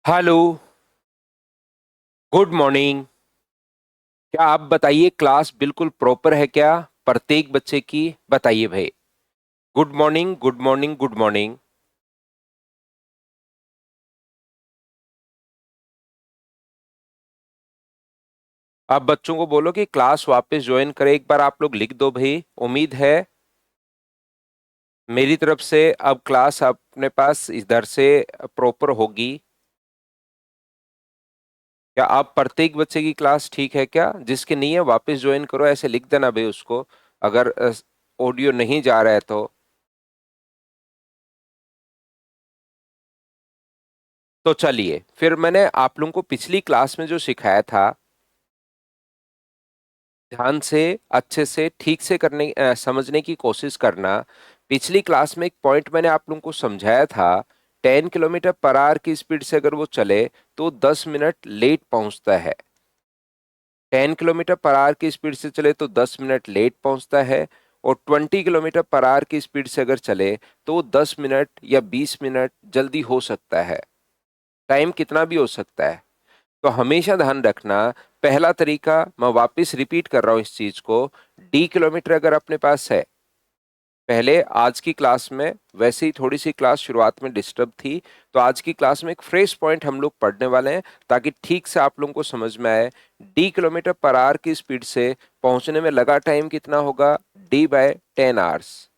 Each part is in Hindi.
हेलो। Good morning. क्या आप बताइए, क्लास बिल्कुल प्रॉपर है क्या प्रत्येक बच्चे की? बताइए भाई। Good morning, good morning, good morning. आप बच्चों को बोलो कि क्लास वापस ज्वाइन करें। एक बार आप लोग लिख दो भाई। उम्मीद है मेरी तरफ से अब क्लास अपने पास इधर से प्रॉपर होगी। क्या आप प्रत्येक बच्चे की क्लास ठीक है क्या? जिसके नहीं है वापस ज्वाइन करो, ऐसे लिख देना भाई उसको। अगर ऑडियो नहीं जा रहा है तो। चलिए फिर, मैंने आप लोगों को पिछली क्लास में जो सिखाया था, ध्यान से अच्छे से ठीक से समझने की कोशिश करना। पिछली क्लास में एक पॉइंट मैंने आप लोगों को समझाया था। 10 किलोमीटर पर आवर की स्पीड से अगर वो चले तो 10 मिनट लेट पहुंचता है। 10 किलोमीटर पर आवर की स्पीड से चले तो 10 मिनट लेट पहुंचता है। और 20 किलोमीटर पर आवर की स्पीड से अगर चले तो 10 मिनट या 20 मिनट जल्दी हो सकता है। टाइम कितना भी हो सकता है। तो हमेशा ध्यान रखना। पहला तरीका, मैं वापस रिपीट कर रहा हूं इस चीज को। D किलोमीटर अगर अपने पास है, पहले आज की क्लास में वैसे ही थोड़ी सी क्लास शुरुआत में डिस्टर्ब थी, तो आज की क्लास में एक फ्रेश पॉइंट हम लोग पढ़ने वाले हैं ताकि ठीक से आप लोगों को समझ में आए। D किलोमीटर पर आवर की स्पीड से पहुंचने में लगा टाइम कितना होगा? D/10 hours.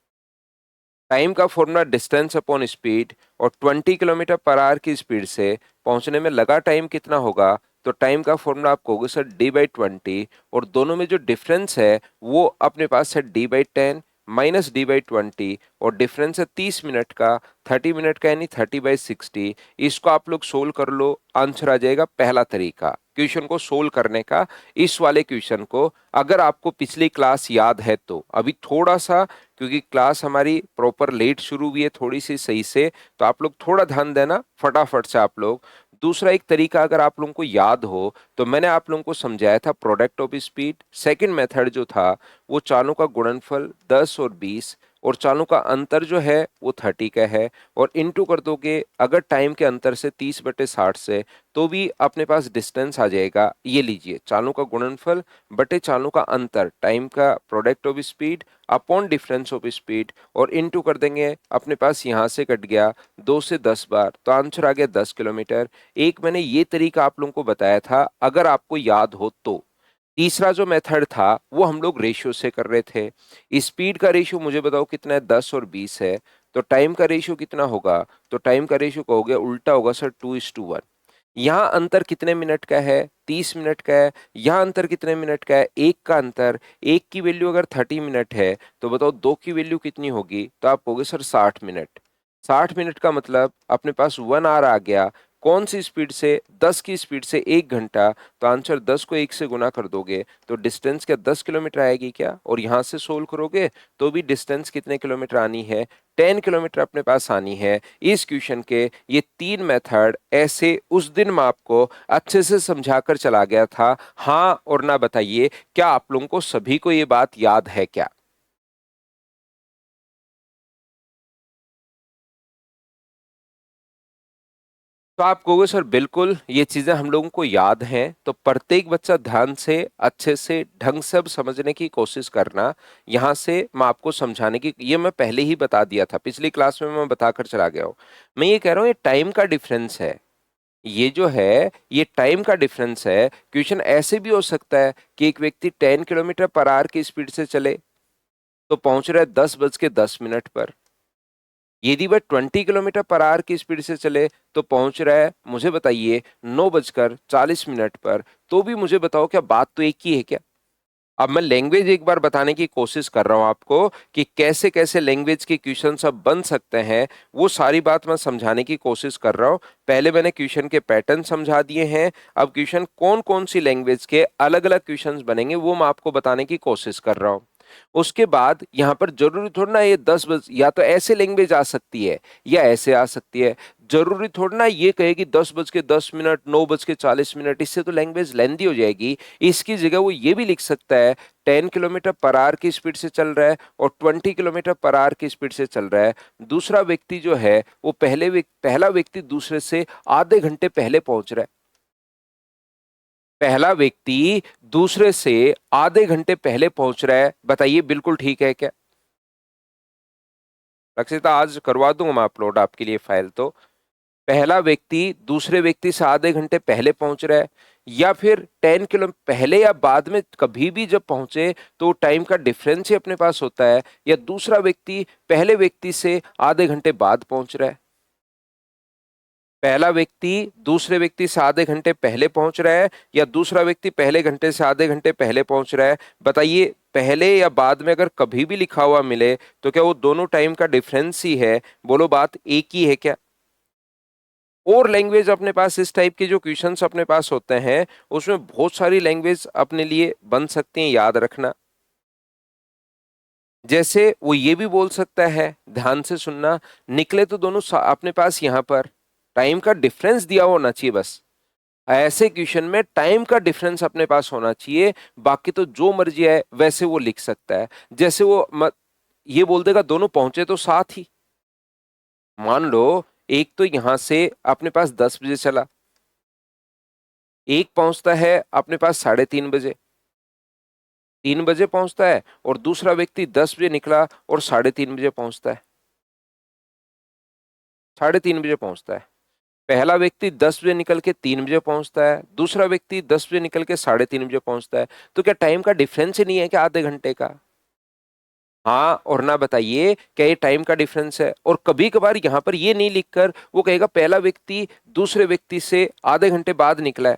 टाइम का फॉर्मूला डिस्टेंस अपॉन स्पीड। और 20 किलोमीटर पर आवर की स्पीड से पहुंचने में लगा टाइम कितना होगा? तो टाइम का फॉर्मूला आपको होगा सर D/20। और दोनों में जो डिफरेंस है वो अपने पास है D/10 माइनस D/20। और डिफरेंस है 30 मिनट का, 30 मिनट का, यानी 30/60। इसको आप लोग सोल्व कर लो, आंसर आ जाएगा। पहला तरीका क्वेश्चन को सोल्व करने का, इस वाले क्वेश्चन को, अगर आपको पिछली क्लास याद है तो। अभी थोड़ा सा, क्योंकि क्लास हमारी प्रॉपर लेट शुरू हुई है थोड़ी सी सही से, तो आप लोग थोड़ा ध्यान देना फटाफट से आप लोग। दूसरा एक तरीका अगर आप लोगों को याद हो तो मैंने आप लोगों को समझाया था product of speed. Second method जो था वो चालों का गुणनफल 10 और 20, और चालों का अंतर जो है वो 30 का है। और इनटू कर दोगे अगर टाइम के अंतर से 30/60 से, तो भी अपने पास डिस्टेंस आ जाएगा। ये लीजिए, चालों का गुणनफल बटे चालों का अंतर, टाइम का product of speed upon difference of speed, और इनटू कर देंगे। अपने पास यहां से कट गया 2 से 10 बार, तो आंसर आ गया 10 किलोमीटर। एक मैंने ये तरीका आप लोगों को बताया था, अगर आपको याद हो तो। तीसरा जो मेथड था वो हम लोग रेशियो से कर रहे थे। स्पीड का रेशियो मुझे बताओ कितना है? 10 और 20 है। तो टाइम का रेशियो कितना होगा? तो टाइम का रेशियो का हो गया उल्टा, होगा सर 2:1। यहाँ अंतर कितने मिनट का है? 30 मिनट का है। यहाँ अंतर कितने मिनट का है? एक का अंतर। एक की वैल्यू अगर 30 मिनट है तो बताओ दो की वैल्यू कितनी होगी? तो आप कहोगे सर 60 मिनट। 60 मिनट का मतलब अपने पास 1 आवर आ गया। कौन सी स्पीड से? 10 की स्पीड से 1 घंटा। तो आंसर 10 को 1 से गुना कर दोगे तो डिस्टेंस क्या 10 किलोमीटर आएगी क्या? और यहां से सोल्व करोगे तो भी डिस्टेंस कितने किलोमीटर आनी है? 10 किलोमीटर अपने पास आनी है। इस क्वेश्चन के ये तीन मेथड ऐसे उस दिन मैं आपको अच्छे से समझा कर चला गया था। हाँ और ना बताइए, क्या आप लोगों को सभी को ये बात याद है क्या? तो आप कहोगे सर बिल्कुल ये चीजें हम लोगों को याद हैं। तो प्रत्येक बच्चा ध्यान से अच्छे से ढंग से अब समझने की कोशिश करना। यहां से मैं आपको समझाने की, ये मैं पहले ही बता दिया था पिछली क्लास में, मैं बताकर चला गया हूं। मैं ये कह रहा हूं ये टाइम का डिफरेंस है। ये जो है ये टाइम का डिफरेंस है। क्वेश्चन ऐसे भी हो सकता है कि एक व्यक्ति 10 किलोमीटर पर आवर की स्पीड से चले तो पहुंच रहा है 10:10 पर। यदि वह 20 किलोमीटर पर आवर की स्पीड से चले तो पहुंच रहा है, मुझे बताइए, 9:40 पर। तो भी मुझे बताओ, क्या बात तो एक ही है क्या? अब मैं लैंग्वेज एक बार बताने की कोशिश कर रहा हूं आपको कि कैसे कैसे लैंग्वेज के क्वेश्चन सब बन सकते हैं। वो सारी बात मैं समझाने की कोशिश कर रहा हूं। पहले मैंने क्वेश्चन के पैटर्न समझा दिए हैं। अब क्वेश्चन कौन कौन सी लैंग्वेज के अलग अलग क्वेश्चंस बनेंगे वो मैं आपको बताने की कोशिश कर रहा हूं। उसके बाद यहाँ पर जरूरी थोड़ा ना ये 10 बज, या तो ऐसे लैंग्वेज आ सकती है या ऐसे आ सकती है। जरूरी थोड़ा ना ये कहे कि 10 बज के 10 मिनट, 9 बज के 40 मिनट, इससे तो लैंग्वेज लेंदी हो जाएगी। इसकी जगह वो ये भी लिख सकता है 10 किलोमीटर पर आवर की स्पीड से चल रहा है और 20 किलोमीटर पर आवर की स्पीड से चल रहा है। दूसरा व्यक्ति जो है वो पहला व्यक्ति दूसरे से आधे घंटे पहले पहुंच रहा है। पहला व्यक्ति दूसरे से आधे घंटे पहले पहुंच रहा है, बताइए बिल्कुल ठीक है क्या? रक्षिता आज करवा दूंगा मैं अपलोड आपके लिए फाइल। तो पहला व्यक्ति दूसरे व्यक्ति से आधे घंटे पहले पहुंच रहा है, या फिर 10 किलो पहले या बाद में कभी भी जब पहुंचे तो टाइम का डिफरेंस ही अपने पास होता है, या दूसरा व्यक्ति पहले व्यक्ति से आधे घंटे बाद पहुंच रहा है। पहला व्यक्ति दूसरे व्यक्ति से आधे घंटे पहले पहुंच रहा है या दूसरा व्यक्ति पहले घंटे से आधे घंटे पहले पहुंच रहा है, बताइए पहले या बाद में अगर कभी भी लिखा हुआ मिले तो क्या वो दोनों टाइम का डिफरेंस ही है? बोलो बात एक ही है क्या? और लैंग्वेज अपने पास इस टाइप के जो क्वेश्चंस अपने पास होते हैं उसमें बहुत सारी लैंग्वेज अपने लिए बन सकती हैं, याद रखना। जैसे वो ये भी बोल सकता है, ध्यान से सुनना, निकले तो दोनों अपने पास यहाँ पर टाइम का डिफरेंस दिया होना चाहिए बस। ऐसे क्वेश्चन में टाइम का डिफरेंस अपने पास होना चाहिए, बाकी तो जो मर्जी है वैसे वो लिख सकता है। जैसे वो ये बोल देगा दोनों पहुंचे तो साथ ही। मान लो एक तो यहां से अपने पास 10 बजे चला, एक पहुंचता है अपने पास 3:30 बजे, 3 बजे पहुंचता है, और दूसरा व्यक्ति 10 बजे निकला और 3:30 बजे पहुंचता है, 3:30 बजे पहुंचता है। पहला व्यक्ति 10 बजे निकल के 3 बजे पहुंचता है, दूसरा व्यक्ति 10 बजे निकल के 3:30 बजे पहुंचता है। तो क्या टाइम का डिफरेंस ही नहीं है क्या आधे घंटे का? हाँ और ना, बताइए क्या ये टाइम का डिफरेंस है? और कभी कभार यहां पर ये नहीं लिखकर वो कहेगा पहला व्यक्ति दूसरे व्यक्ति से आधे घंटे बाद निकला है,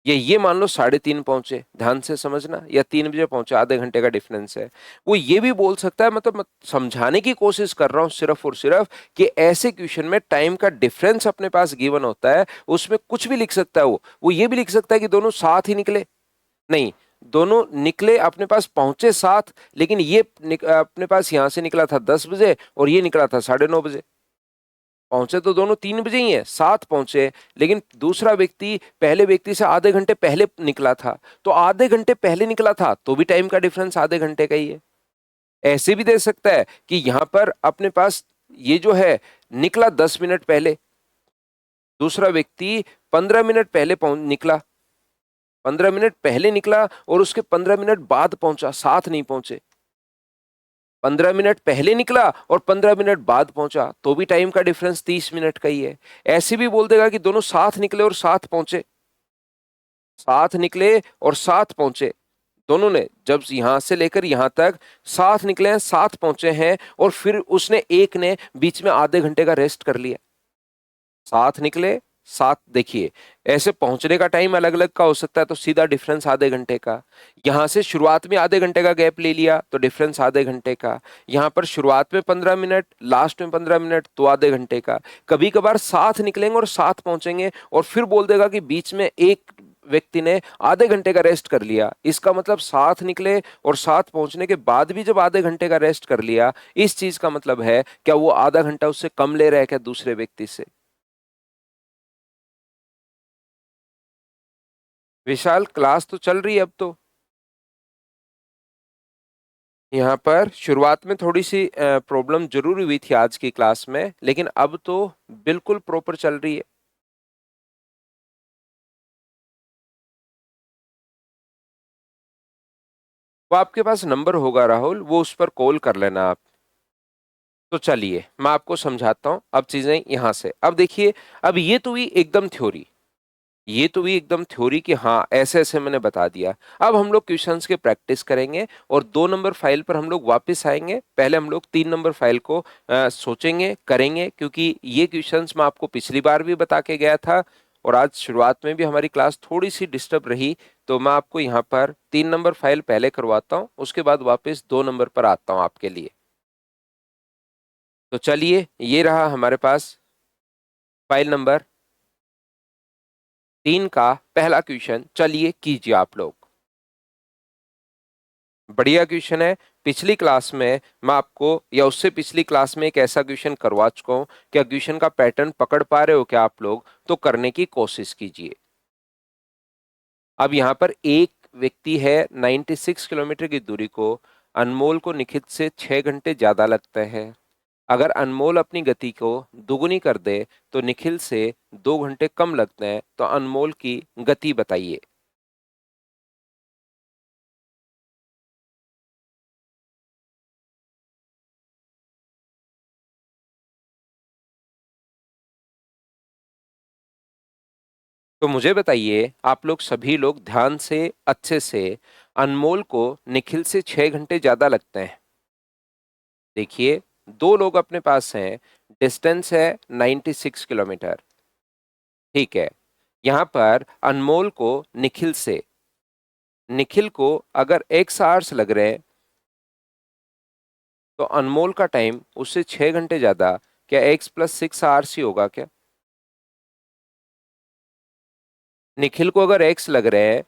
ये मान लो 3:30 पहुंचे, ध्यान से समझना, या 3 बजे पहुंचे, आधे घंटे का डिफरेंस है। वो ये भी बोल सकता है, मतलब समझाने की कोशिश कर रहा हूं सिर्फ और सिर्फ कि ऐसे क्वेश्चन में टाइम का डिफरेंस अपने पास गिवन होता है, उसमें कुछ भी लिख सकता है। वो ये भी लिख सकता है कि दोनों साथ ही निकले, नहीं, दोनों निकले अपने पास पहुंचे साथ, लेकिन ये अपने पास यहां से निकला था 10 बजे और ये निकला था 9:30 बजे। पहुंचे तो दोनों 3 बजे ही है, साथ पहुंचे, लेकिन दूसरा व्यक्ति पहले व्यक्ति से आधे घंटे पहले निकला था, तो आधे घंटे पहले निकला था तो भी टाइम का डिफरेंस आधे घंटे का ही है। ऐसे भी दे सकता है कि यहां पर अपने पास ये जो है निकला 10 मिनट पहले, दूसरा व्यक्ति 15 मिनट पहले पहुंच निकला, 15 मिनट पहले निकला और उसके 15 मिनट बाद पहुंचा, साथ नहीं पहुंचे। 15 मिनट पहले निकला और 15 मिनट बाद पहुंचा तो भी टाइम का डिफरेंस 30 मिनट का ही है। ऐसे भी बोल देगा कि दोनों साथ निकले और साथ पहुंचे, साथ निकले और साथ पहुंचे, दोनों ने जब यहां से लेकर यहां तक साथ निकले हैं, साथ पहुंचे हैं, और फिर उसने एक ने बीच में आधे घंटे का रेस्ट कर लिया। साथ निकले, साथ, देखिए ऐसे पहुंचने का टाइम अलग अलग का हो सकता है तो सीधा डिफरेंस आधे घंटे का। यहां से शुरुआत में आधे घंटे का गैप ले लिया तो डिफरेंस आधे घंटे का। यहां पर शुरुआत में 15 मिनट, लास्ट में 15 मिनट, तो आधे घंटे का। कभी कभार साथ निकलेंगे और साथ पहुंचेंगे और फिर बोल देगा कि बीच में एक व्यक्ति ने आधे घंटे का रेस्ट कर लिया, इसका मतलब साथ निकले और साथ पहुंचने के बाद भी जब आधे घंटे का रेस्ट कर लिया, इस चीज का मतलब है क्या वो आधा घंटा उससे कम ले रहा है क्या दूसरे व्यक्ति से? विशाल क्लास तो चल रही है अब तो। यहाँ पर शुरुआत में थोड़ी सी प्रॉब्लम जरूर हुई थी आज की क्लास में, लेकिन अब तो बिल्कुल प्रॉपर चल रही है। वो आपके पास नंबर होगा राहुल, वो उस पर कॉल कर लेना आप। तो चलिए मैं आपको समझाता हूँ अब चीजें यहां से। अब देखिए, अब ये तो हुई एकदम थ्योरी, ये तो भी एकदम थ्योरी कि हाँ ऐसे ऐसे मैंने बता दिया। अब हम लोग क्वेश्चंस के प्रैक्टिस करेंगे और 2 नंबर फाइल पर हम लोग वापस आएंगे। पहले हम लोग 3 नंबर फाइल को सोचेंगे, करेंगे, क्योंकि ये क्वेश्चंस मैं आपको पिछली बार भी बता के गया था और आज शुरुआत में भी हमारी क्लास थोड़ी सी डिस्टर्ब रही, तो मैं आपको यहाँ पर 3 नंबर फाइल पहले करवाता हूँ, उसके बाद वापस 2 नंबर पर आता हूँ आपके लिए। तो चलिए, ये रहा हमारे पास फाइल नंबर 3 का पहला क्वेश्चन, चलिए कीजिए आप लोग। बढ़िया क्वेश्चन है। पिछली क्लास में मैं आपको या उससे पिछली क्लास में एक ऐसा क्वेश्चन करवा चुका हूं। क्या क्वेश्चन का पैटर्न पकड़ पा रहे हो क्या आप लोग? तो करने की कोशिश कीजिए। अब यहां पर एक व्यक्ति है, 96 किलोमीटर की दूरी को अनमोल को निखिल से 6 घंटे ज्यादा लगते हैं। अगर अनमोल अपनी गति को दुगुनी कर दे तो निखिल से 2 घंटे कम लगते हैं, तो अनमोल की गति बताइए। तो मुझे बताइए, आप लोग सभी लोग ध्यान से अच्छे से, अनमोल को निखिल से 6 घंटे ज्यादा लगते हैं। देखिए, दो लोग अपने पास हैं, डिस्टेंस है 96 किलोमीटर। ठीक है। यहां पर अनमोल को निखिल को अगर एक्स आवर्स लग रहे हैं, तो अनमोल का टाइम उससे 6 घंटे ज्यादा, क्या एक्स प्लस 6 आवर्स ही होगा क्या? निखिल को अगर एक्स लग रहे हैं,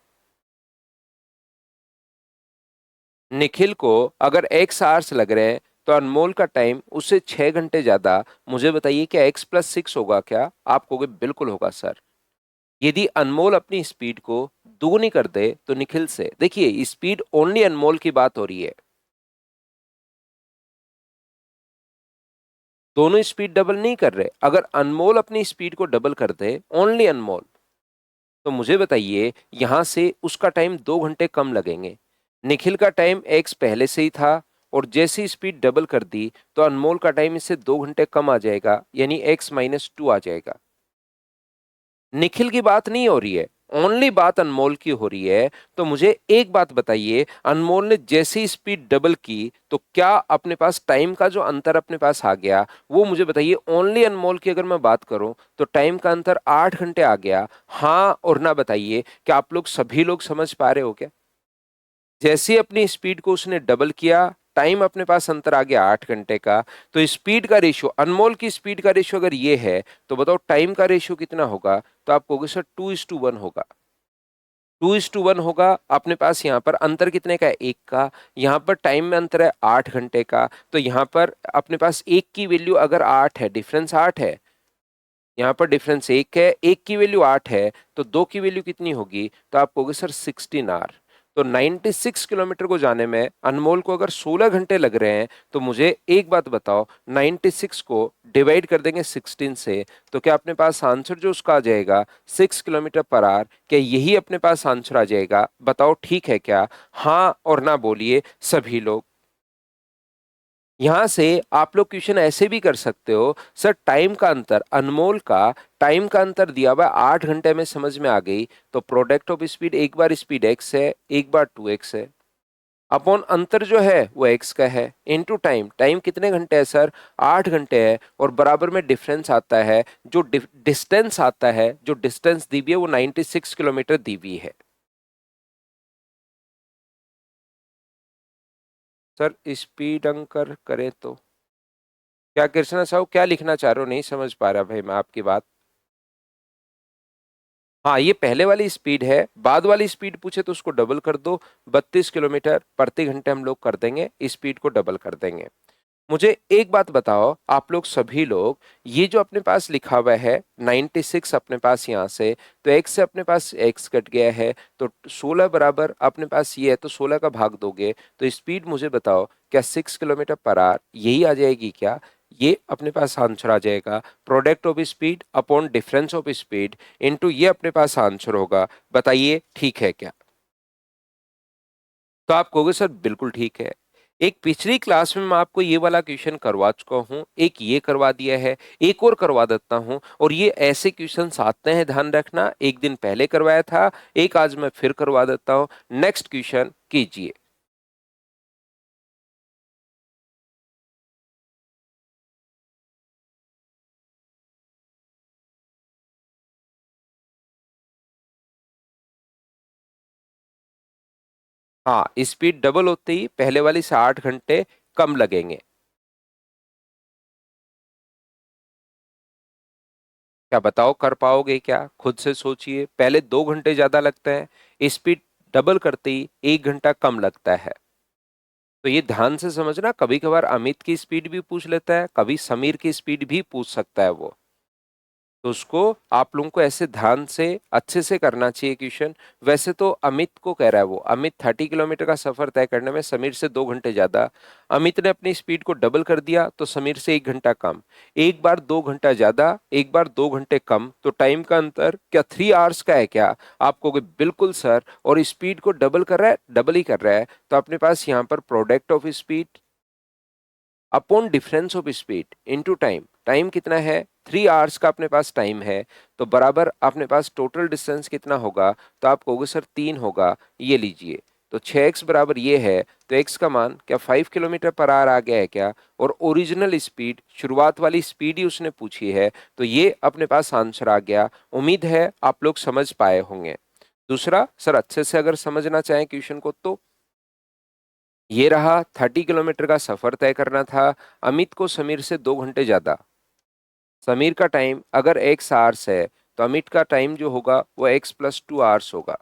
निखिल को अगर एक्स आवर्स लग रहे हैं, तो अनमोल का टाइम उससे 6 घंटे ज्यादा। मुझे बताइए, क्या एक्स प्लस 6 होगा क्या? आप कहोगे बिल्कुल होगा सर। यदि अनमोल अपनी स्पीड को दुगुनी कर दे तो निखिल से, देखिए स्पीड ओनली अनमोल की बात हो रही है, दोनों स्पीड डबल नहीं कर रहे। अगर अनमोल अपनी स्पीड को डबल कर दे, ओनली अनमोल, तो मुझे बताइए यहां से उसका टाइम 2 घंटे कम लगेंगे। निखिल का टाइम एक्स पहले से ही था, और जैसी स्पीड डबल कर दी तो अनमोल का टाइम इससे 2 घंटे कम आ जाएगा, यानी x-2 आ जाएगा। निखिल की बात नहीं हो रही है, ओनली बात अनमोल की हो रही है। तो मुझे एक बात बताइए, अनमोल ने जैसी स्पीड डबल की तो क्या अपने पास टाइम का जो अंतर अपने पास आ गया, वो मुझे बताइए। ओनली अनमोल की अगर मैं बात करूं तो टाइम का अंतर 8 घंटे आ गया। हाँ और ना बताइए, क्या आप लोग सभी लोग समझ पा रहे हो क्या? जैसे अपनी स्पीड को उसने डबल किया, टाइम अपने पास अंतर आ गया 8 घंटे का। तो स्पीड का रेशियो, अनमोल की स्पीड का रेशियो अगर ये है, तो बताओ टाइम का रेशियो कितना होगा? तो आप कहोगे सर 2:1 होगा। 2:1 होगा। अपने पास यहाँ पर अंतर कितने का है? एक का। यहाँ पर टाइम में अंतर है 8 घंटे का। तो यहाँ पर अपने पास एक की वैल्यू अगर 8 है, डिफरेंस 8 है, यहाँ पर डिफरेंस एक है, एक की वैल्यू 8 है, तो दो की वैल्यू कितनी होगी? तो आप कहोगे सर 16 आवर। तो 96 किलोमीटर को जाने में अनमोल को अगर 16 घंटे लग रहे हैं, तो मुझे एक बात बताओ, 96 को डिवाइड कर देंगे 16 से, तो क्या अपने पास आंसर जो उसका आ जाएगा 6 किलोमीटर पर आवर, क्या यही अपने पास आंसर आ जाएगा? बताओ ठीक है क्या? हाँ और ना बोलिए सभी लोग। यहां से आप लोग क्वेश्चन ऐसे भी कर सकते हो, सर टाइम का अंतर, अनमोल का टाइम का अंतर दिया हुआ 8 घंटे में, समझ में आ गई। तो प्रोडक्ट ऑफ स्पीड, एक बार स्पीड एक्स है, एक बार 2x है, अपॉन अंतर जो है वो एक्स का है, इनटू टाइम, टाइम कितने घंटे है सर? 8 घंटे है, और बराबर में डिफरेंस आता है, जो डिस्टेंस आता है, जो डिस्टेंस दी हुई है वो 96 किलोमीटर दी हुई है। सर स्पीड अंकर करें तो क्या, कृष्णा साहू क्या लिखना चाह रहे हो? नहीं समझ पा रहा भाई मैं आपकी बात। हाँ, ये पहले वाली स्पीड है, बाद वाली स्पीड पूछे तो उसको डबल कर दो। 32 किलोमीटर प्रति घंटे हम लोग कर देंगे, स्पीड को डबल कर देंगे। मुझे एक बात बताओ, आप लोग सभी लोग, ये जो अपने पास लिखा हुआ है 96 अपने पास यहाँ से, तो x से अपने पास x कट गया है, तो 16 बराबर अपने पास ये है, तो 16 का भाग दोगे तो स्पीड मुझे बताओ, क्या 6 किलोमीटर पर आवर यही आ जाएगी क्या? ये अपने पास आंसर आ जाएगा, product of speed upon difference of speed into ये अपने पास आंसर होगा। बताइए ठीक है क्या? तो आप कहोगे सर बिल्कुल ठीक है। एक पिछली क्लास में मैं आपको ये वाला क्वेश्चन करवा चुका हूं, एक ये करवा दिया है, एक और करवा देता हूं। और ये ऐसे क्वेश्चंस आते हैं, ध्यान रखना, एक दिन पहले करवाया था, एक आज मैं फिर करवा देता हूं। नेक्स्ट क्वेश्चन कीजिए। हाँ, स्पीड डबल होते ही पहले वाली से 8 घंटे कम लगेंगे। क्या बताओ, कर पाओगे क्या? खुद से सोचिए, पहले 2 घंटे ज्यादा लगते हैं, स्पीड डबल करते ही 1 घंटा कम लगता है। तो ये ध्यान से समझना, कभी कभार अमित की स्पीड भी पूछ लेता है, कभी समीर की स्पीड भी पूछ सकता है वो। तो उसको आप लोगों को ऐसे ध्यान से अच्छे से करना चाहिए क्वेश्चन। वैसे तो अमित को कह रहा है वो, अमित 30 किलोमीटर का सफर तय करने में समीर से 2 घंटे ज्यादा। अमित ने अपनी स्पीड को डबल कर दिया तो समीर से 1 घंटा कम। एक बार 2 घंटा ज्यादा, एक बार 2 घंटे कम, तो टाइम का अंतर क्या 3 आवर्स का है क्या? आप कहोगे बिल्कुल सर, और स्पीड को डबल कर रहा है, डबल ही कर रहा है, तो अपने पास यहाँ पर product of speed upon difference of speed into time. Time कितना है? 3 आवर्स का अपने पास टाइम है, तो बराबर अपने पास टोटल डिस्टेंस कितना होगा? तो आप कहोगे सर 3 होगा। ये लीजिए, तो 6x बराबर ये है, तो x का मान क्या 5 किलोमीटर पर आवर आ गया है क्या? और ओरिजिनल स्पीड, शुरुआत वाली स्पीड ही उसने पूछी है, तो ये अपने पास आंसर आ गया। उम्मीद है आप लोग समझ पाए होंगे। दूसरा, सर अच्छे से अगर समझना चाहें क्वेश्चन को, तो ये रहा 30 किलोमीटर का सफर तय करना था, अमित को समीर से 2 घंटे ज्यादा। समीर का टाइम अगर एक्स आवर्स है, तो अमित का टाइम जो होगा वो x+2 आवर्स होगा।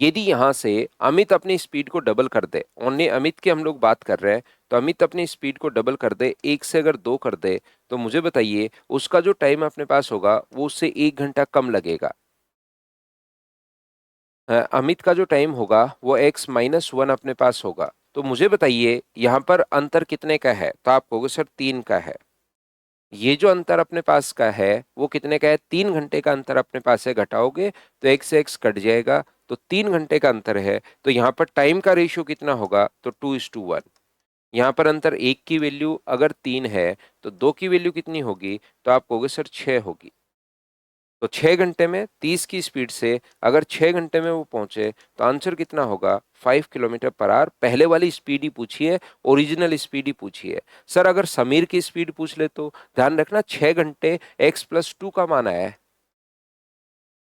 यदि यहां से अमित अपनी स्पीड को डबल कर दे, ओनली अमित की हम लोग बात कर रहे हैं, तो अमित अपनी स्पीड को डबल कर दे, 1 से अगर 2 कर दे, तो मुझे बताइए उसका जो टाइम अपने पास होगा वो उससे 1 घंटा कम लगेगा। अमित का जो टाइम होगा वो x-1 अपने पास होगा। तो मुझे बताइए यहाँ पर अंतर कितने का है? तो आप कहोगे सर 3 का है। ये जो अंतर अपने पास का है वो कितने का है? 3 घंटे का अंतर अपने पास से घटाओगे तो x से x कट जाएगा, तो 3 घंटे का अंतर है। तो यहाँ पर टाइम का रेशियो कितना होगा? तो 2:1। यहाँ पर अंतर 1 की वैल्यू अगर 3 है, तो 2 की वैल्यू कितनी होगी? तो आप कहोगे सर 6 होगी। तो 6 घंटे में 30 की स्पीड से अगर 6 घंटे में वो पहुंचे, तो आंसर कितना होगा? 5 किलोमीटर पर आवर। पहले वाली स्पीड ही पूछी है, ओरिजिनल स्पीड ही पूछी है। सर अगर समीर की स्पीड पूछ ले, तो ध्यान रखना 6 घंटे x+2 का मान आया है।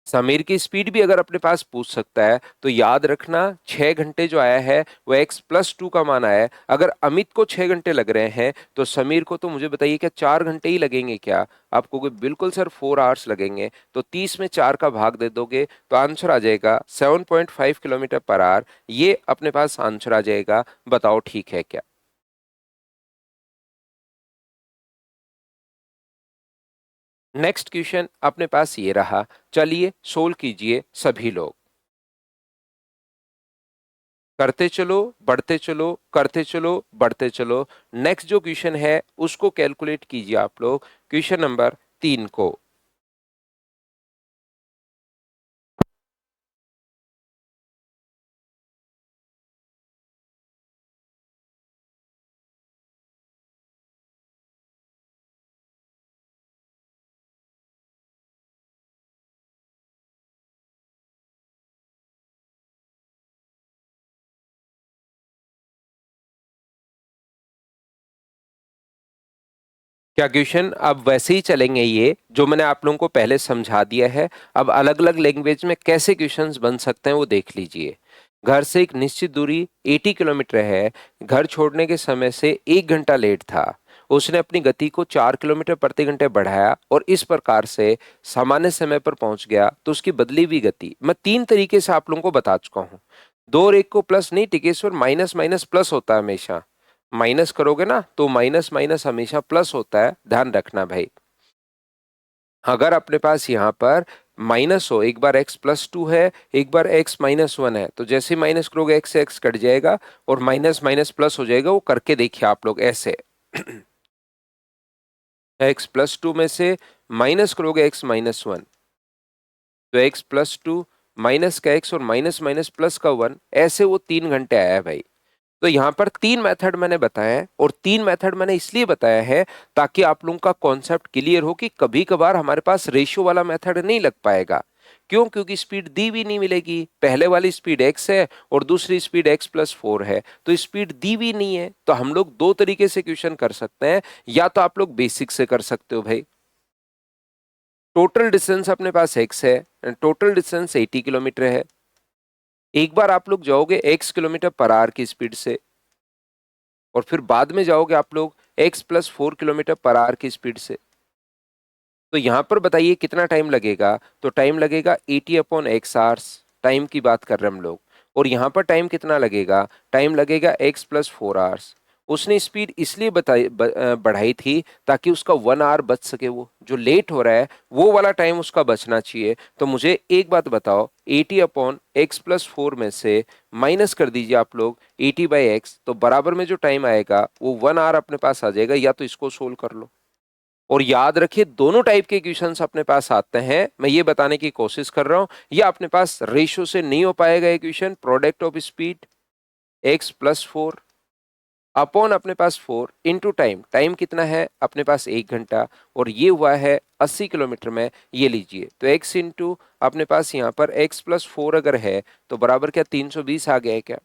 समीर की स्पीड भी अगर अपने पास पूछ सकता है, तो याद रखना 6 घंटे जो आया है वो x+2 का मान आया है। अगर अमित को 6 घंटे लग रहे हैं, तो समीर को तो मुझे बताइए क्या 4 घंटे ही लगेंगे क्या? आप कहोगे बिल्कुल सर 4 आवर्स लगेंगे। तो 30 में 4 का भाग दे दोगे तो आंसर आ जाएगा 7.5 किलोमीटर पर आवर। ये अपने पास आंसर आ जाएगा। बताओ ठीक है क्या? नेक्स्ट क्वेश्चन अपने पास ये रहा, चलिए सोल्व कीजिए सभी लोग। करते चलो, बढ़ते चलो, करते चलो, बढ़ते चलो। नेक्स्ट जो क्वेश्चन है उसको कैलकुलेट कीजिए आप लोग, क्वेश्चन नंबर 3 को। क्या क्वेश्चन अब वैसे ही चलेंगे ये जो मैंने आप लोगों को पहले समझा दिया है? अब अलग अलग लैंग्वेज में कैसे क्वेश्चंस बन सकते हैं वो देख लीजिए। घर से एक निश्चित दूरी 80 किलोमीटर है। घर छोड़ने के समय से 1 घंटा लेट था। उसने अपनी गति को 4 किलोमीटर प्रति घंटे बढ़ाया और इस प्रकार से सामान्य समय पर पहुंच गया, तो उसकी बदली हुई गति मैं 3 तरीके से आप लोगों को बता चुका हूं। 2 और 1 को प्लस नहीं, टिकेश्वर, माइनस माइनस प्लस होता है हमेशा। माइनस करोगे ना तो माइनस माइनस हमेशा प्लस होता है, ध्यान रखना भाई। अगर अपने पास यहाँ पर माइनस हो, एक बार x+2 है, एक बार x-1 है, तो जैसे माइनस करोगे x से x कट जाएगा और माइनस माइनस प्लस हो जाएगा। वो करके देखिए आप लोग ऐसे x+2 में से माइनस करोगे x-1, तो x+2 माइनस का x और माइनस माइनस प्लस का 1, ऐसे वो 3 घंटे आया है भाई। तो यहां पर 3 मेथड मैंने बताया है, और 3 मेथड मैंने इसलिए बताया है ताकि आप लोगों का कॉन्सेप्ट क्लियर हो कि कभी कभार हमारे पास रेशियो वाला मेथड नहीं लग पाएगा। क्यों? क्योंकि स्पीड दी भी नहीं मिलेगी। पहले वाली स्पीड x है और दूसरी स्पीड x+4 है, तो स्पीड दी भी नहीं है। तो हम लोग 2 तरीके से क्वेश्चन कर सकते हैं। या तो आप लोग बेसिक से कर सकते हो भाई। टोटल डिस्टेंस अपने पास x है, टोटल डिस्टेंस 80 किलोमीटर है। एक बार आप लोग जाओगे x किलोमीटर पर आवर की स्पीड से, और फिर बाद में जाओगे आप लोग x+4 किलोमीटर पर आवर की स्पीड से। तो यहां पर बताइए कितना टाइम लगेगा? तो टाइम लगेगा 80/x आवर्स। टाइम की बात कर रहे हैं हम लोग। और यहां पर टाइम कितना लगेगा, टाइम लगेगा x+4 आवर्स। उसने स्पीड इसलिए बढ़ाई थी ताकि उसका 1 आवर बच सके, वो जो लेट हो रहा है वो वाला टाइम उसका बचना चाहिए। तो मुझे एक बात बताओ, 80/x+4 में से माइनस कर दीजिए आप लोग 80/x, तो बराबर में जो टाइम आएगा वो 1 आवर अपने पास आ जाएगा। या तो इसको सोल्व कर लो, और याद रखिए दोनों टाइप के इक्वेशंस अपने पास आते हैं, मैं ये बताने की कोशिश कर रहा हूं। ये अपने पास रेशियो से नहीं हो पाएगा equation, product of speed x+4 upon अपने पास 4 इंटू टाइम, टाइम कितना है अपने पास 1 घंटा, और ये हुआ है 80 किलोमीटर में। ये लीजिए, तो x इंटू अपने पास यहाँ पर x+4 अगर है तो बराबर क्या 320 आ गया है क्या।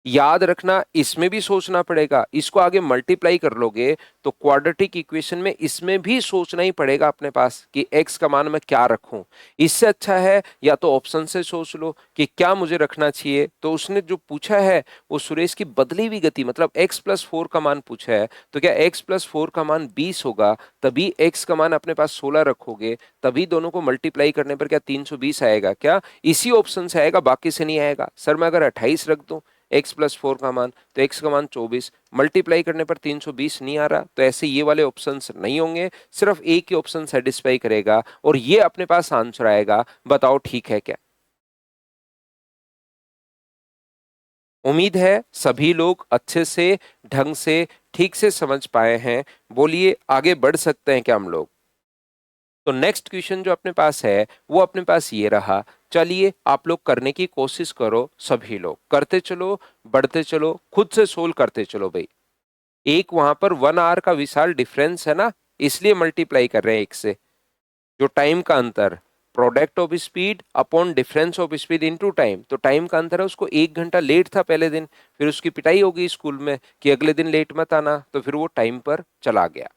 याद रखना इसमें भी सोचना पड़ेगा, इसको आगे मल्टीप्लाई कर लोगे तो क्वाड्रेटिक इक्वेशन में इसमें भी सोचना ही पड़ेगा अपने पास कि x का मान मैं क्या रखूं। इससे अच्छा है या तो ऑप्शन से सोच लो कि क्या मुझे रखना चाहिए। तो उसने जो पूछा है वो सुरेश की बदली हुई गति, मतलब x+4 का मान पूछा है, तो क्या x+4 का मान 20 होगा, तभी x का मान अपने पास 16 रखोगे, तभी दोनों को मल्टीप्लाई करने पर क्या 320 आएगा क्या। इसी ऑप्शन से आएगा, बाकी से नहीं आएगा। सर मैं अगर 28 रख दूं x+4 का मान, तो x का मान 24, मल्टीप्लाई करने पर 320 नहीं आ रहा, तो ऐसे ये वाले ऑप्शंस नहीं होंगे, सिर्फ एक ही ऑप्शन सेटिस्फाई करेगा और ये अपने पास आंसर आएगा। बताओ ठीक है क्या। उम्मीद है सभी लोग अच्छे से, ढंग से, ठीक से समझ पाए हैं। बोलिए आगे बढ़ सकते हैं क्या हम लोग। तो नेक्स्ट क्वेश्चन जो अपने पास है वो अपने पास ये रहा। चलिए आप लोग करने की कोशिश करो, सभी लोग करते चलो, बढ़ते चलो, खुद से सोल्व करते चलो भाई। एक वहां पर 1 आवर का विशाल डिफरेंस है ना, इसलिए मल्टीप्लाई कर रहे हैं एक से। जो टाइम का अंतर, product of speed upon difference of speed into time, तो टाइम का अंतर है, उसको 1 घंटा लेट था पहले दिन, फिर उसकी पिटाई हो गई स्कूल में कि अगले दिन लेट मत आना, तो फिर वो टाइम पर चला गया।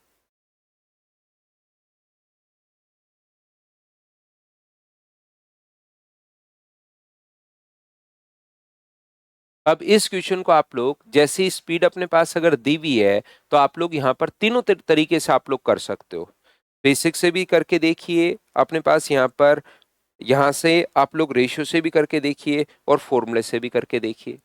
अब इस क्वेश्चन को आप लोग जैसी स्पीड अपने पास अगर दी हुई है तो आप लोग यहाँ पर तीनों तरीके से आप लोग कर सकते हो। बेसिक से भी करके देखिए अपने पास यहाँ पर, यहाँ से आप लोग रेशियो से भी करके देखिए और फॉर्मूले से भी करके देखिए।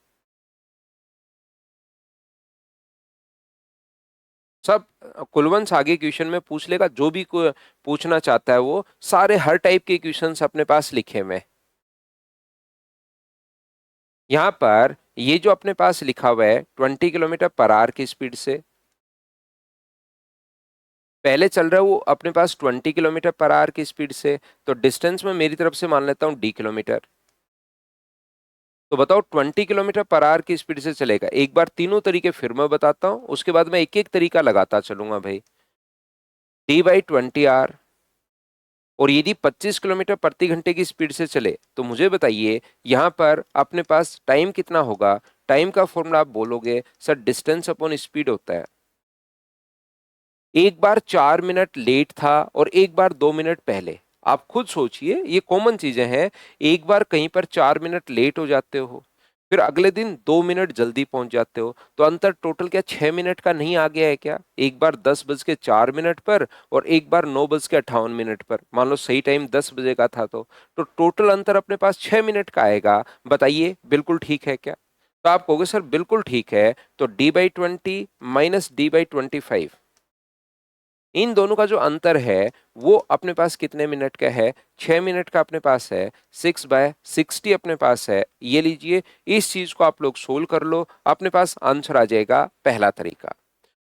सब कुलवंश आगे क्वेश्चन में पूछ लेगा, जो भी पूछना चाहता है वो सारे हर टाइप के क्वेश्चंस अपने पास लिखे हुए हैं। यहाँ पर ये जो अपने पास लिखा हुआ है 20 किलोमीटर पर आवर की स्पीड से पहले चल रहा है, वो अपने पास 20 किलोमीटर पर आवर की स्पीड से, तो डिस्टेंस में मेरी तरफ से मान लेता हूं d किलोमीटर। तो बताओ 20 किलोमीटर पर आवर की स्पीड से चलेगा। एक बार तीनों तरीके फिर मैं बताता हूं, उसके बाद मैं एक एक तरीका लगाता चलूंगा भाई। d/20 आवर, और यदि 25 किलोमीटर प्रति घंटे की स्पीड से चले तो मुझे बताइए यहां पर अपने पास टाइम कितना होगा। टाइम का फॉर्मूला आप बोलोगे सर डिस्टेंस अपॉन स्पीड होता है। एक बार 4 मिनट लेट था और एक बार 2 मिनट पहले, आप खुद सोचिए, ये कॉमन चीजें हैं। एक बार कहीं पर 4 मिनट लेट हो जाते हो, फिर अगले दिन 2 मिनट जल्दी पहुंच जाते हो, तो अंतर टोटल क्या 6 मिनट का नहीं आ गया है क्या। एक बार 10:04 पर और एक बार 9:58 पर, मान लो सही टाइम 10 बजे का था, तो टोटल अंतर अपने पास 6 मिनट का आएगा। बताइए बिल्कुल ठीक है क्या। तो आप कहोगे सर बिल्कुल ठीक है, तो d/20 माइनस d/25, इन दोनों का जो अंतर है वो अपने पास कितने मिनट का है, 6 मिनट का अपने पास है। 6/60 अपने पास है। ये लीजिए, इस चीज को आप लोग सोल्व कर लो, अपने पास आंसर आ जाएगा पहला तरीका।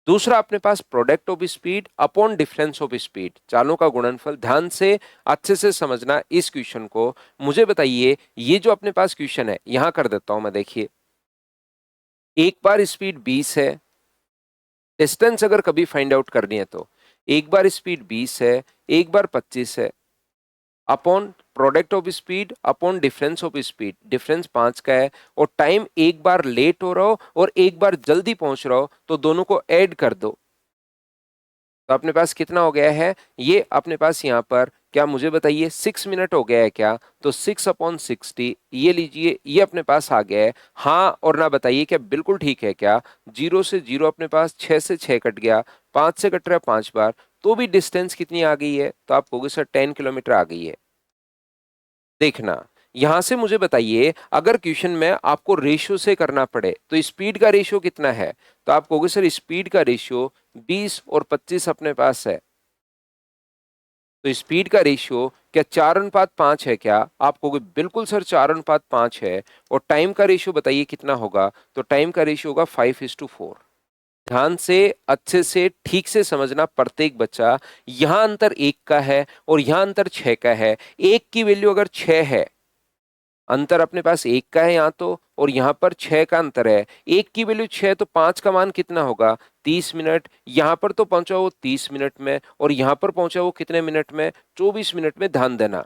दूसरा अपने पास product of speed upon difference of speed, चालों का गुणनफल। ध्यान से अच्छे से समझना इस क्वेश्चन को। मुझे बताइए ये जो अपने पास क्वेश्चन है यहां कर देता हूं मैं, देखिए एक बार स्पीड 20 है, डिस्टेंस अगर कभी फाइंड आउट करनी है तो एक बार स्पीड 20 है, एक बार 25 है, upon product of speed upon difference of speed, difference 5 का है, और टाइम एक बार लेट हो रहा हो और एक बार जल्दी पहुंच रहा हो, तो दोनों को ऐड कर दो। तो अपने पास कितना हो गया है, ये अपने पास यहाँ पर क्या मुझे बताइए 6 मिनट हो गया है क्या। तो 6/60, ये लीजिए, ये अपने पास आ गया है। हाँ और ना बताइए क्या बिल्कुल ठीक है क्या। 0 से 0 अपने पास 6 से 6 कट गया, 5 से कट रहा है 5 बार, तो भी डिस्टेंस कितनी आ गई है, तो आप कहोगे सर 10 किलोमीटर आ गई है। देखना यहां से मुझे बताइए, अगर क्वेश्चन में आपको रेशियो से करना पड़े तो स्पीड का रेशियो कितना है? तो आप कहोगे सर स्पीड का रेशियो 20 और 25 अपने पास है। तो स्पीड का रेशियो क्या 4:5 है क्या? आप कहोगे बिल्कुल सर 4:5 है। और टाइम का रेशियो बताइए कितना होगा? तो टाइम का रेशियो होगा 5:4। ध्यान से, अच्छे से, ठीक से समझना प्रत्येक बच्चा। यहां अंतर 1 का है और यहां अंतर 6 का है। 1 की वैल्यू अगर 6 है, अंतर अपने पास 1 का है यहाँ तो, और यहाँ पर 6 का अंतर है। 1 की वैल्यू 6 तो 5 का मान कितना होगा? 30 मिनट। यहाँ पर तो पहुंचा वो 30 मिनट में, और यहाँ पर पहुंचा वो कितने मिनट में? 24 मिनट में। ध्यान देना,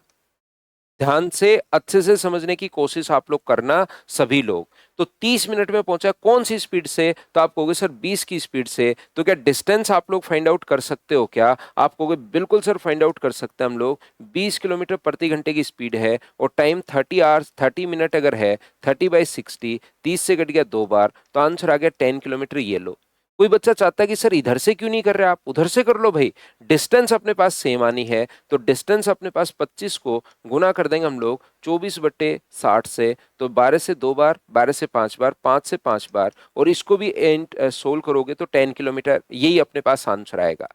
ध्यान से अच्छे से समझने की कोशिश आप लोग करना सभी लोग। तो 30 मिनट में पहुंचा कौन सी स्पीड से? तो आप कहोगे सर 20 की स्पीड से। तो क्या डिस्टेंस आप लोग फाइंड आउट कर सकते हो क्या? आप कहोगे बिल्कुल सर फाइंड आउट कर सकते हैं हम लोग। 20 किलोमीटर प्रति घंटे की स्पीड है और टाइम 30 आवर्स 30 मिनट अगर है, 30/60, 30 से कट गया 2 बार, तो आंसर आ गया 10 किलोमीटर। ये लो। कोई बच्चा चाहता है कि सर इधर से क्यों नहीं कर रहे आप, उधर से कर लो भाई। डिस्टेंस अपने पास सेम आनी है, तो डिस्टेंस अपने पास 25 को गुना कर देंगे हम लोग 24/60 से। तो 12 से 2 बार, 12 से 5 बार, 5 से 5 बार, और इसको भी सोल्व करोगे तो 10 किलोमीटर, यही अपने पास आंसर आएगा।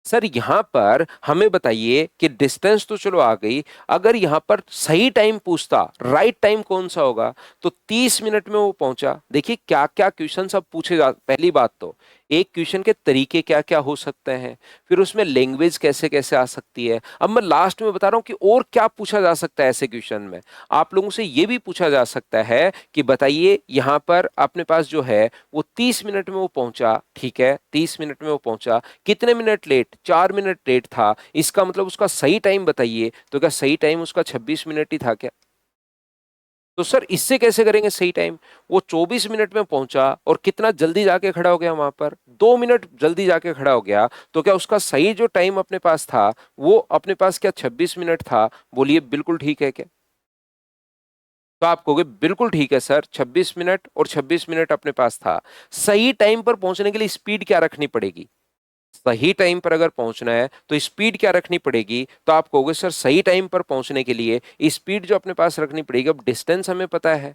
सर यहां पर हमें बताइए कि डिस्टेंस तो चलो आ गई, अगर यहां पर सही टाइम पूछता, राइट टाइम कौन सा होगा? तो 30 मिनट में वो पहुंचा। देखिए क्या क्या क्वेश्चन सब पूछे जा, पहली बात तो एक क्वेश्चन के तरीके क्या क्या हो सकते हैं, फिर उसमें लैंग्वेज कैसे कैसे आ सकती है। अब मैं लास्ट में बता रहा हूं कि और क्या पूछा जा सकता है ऐसे क्वेश्चन में। आप लोगों से ये भी पूछा जा सकता है कि बताइए यहां पर अपने पास जो है वो 30 मिनट में वो पहुंचा, ठीक है, 30 मिनट में वो पहुंचा, कितने मिनट लेट? 4 मिनट लेट था। इसका मतलब उसका सही टाइम बताइए। तो क्या सही टाइम उसका 26 मिनट ही था क्या? तो सर इससे कैसे करेंगे सही टाइम? वो 24 मिनट में पहुंचा और कितना जल्दी जाके खड़ा हो गया वहां पर? 2 मिनट जल्दी जाके खड़ा हो गया। तो क्या उसका सही जो टाइम अपने पास था वो अपने पास क्या 26 मिनट था? बोलिए बिल्कुल ठीक है क्या? तो आप कहोगे बिल्कुल ठीक है सर, 26 मिनट और 26 मिनट अपने पास था। सही टाइम पर पहुंचने के लिए स्पीड क्या रखनी पड़ेगी? सही टाइम पर अगर पहुंचना है तो स्पीड क्या रखनी पड़ेगी? तो आप कहोगे सर सही टाइम पर पहुंचने के लिए स्पीड जो अपने पास रखनी पड़ेगी, अब डिस्टेंस हमें पता है,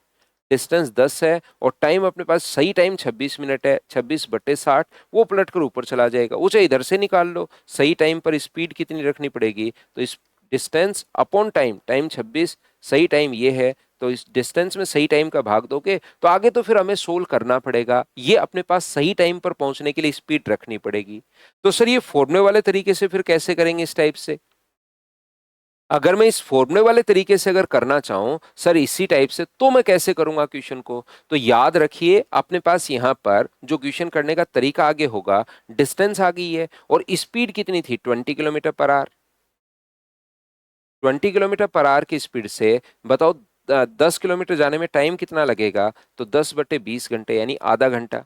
डिस्टेंस 10 है और टाइम अपने पास सही टाइम 26 मिनट है, 26/60, वो पलट कर ऊपर चला जाएगा। वो चाहे इधर से निकाल लो। सही टाइम पर स्पीड कितनी रखनी पड़ेगी? तो इस डिस्टेंस अपॉन टाइम, टाइम 26, सही टाइम ये है, तो इस डिस्टेंस में सही टाइम का भाग दोगे तो आगे तो फिर हमें सोल्व करना पड़ेगा। ये अपने पास सही टाइम पर पहुंचने के लिए स्पीड रखनी पड़ेगी। तो सर ये फॉर्मूले वाले तरीके से फिर कैसे करेंगे इस टाइप से? अगर मैं इस फॉर्मूले वाले तरीके से अगर करना चाहूं सर इसी टाइप से, तो मैं कैसे करूंगा क्वेश्चन को? तो याद रखिए अपने पास यहां पर जो क्वेश्चन करने का तरीका आगे होगा, डिस्टेंस आ गई है और स्पीड कितनी थी? 20 kilometre per our. 20 kilometre per hour की स्पीड से बताओ 10 किलोमीटर जाने में टाइम कितना लगेगा? तो 10/20 घंटे यानी आधा घंटा,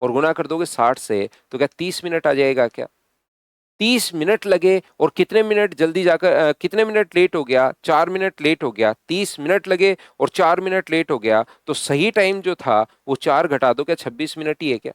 और गुना कर दोगे 60 से तो क्या 30 मिनट आ जाएगा क्या? 30 मिनट लगे और कितने मिनट जल्दी जाकर कितने मिनट लेट हो गया? 4 मिनट लेट हो गया। 30 मिनट लगे और 4 मिनट लेट हो गया, तो सही टाइम जो था वो 4 घटा दो, क्या 26 मिनट ही है क्या?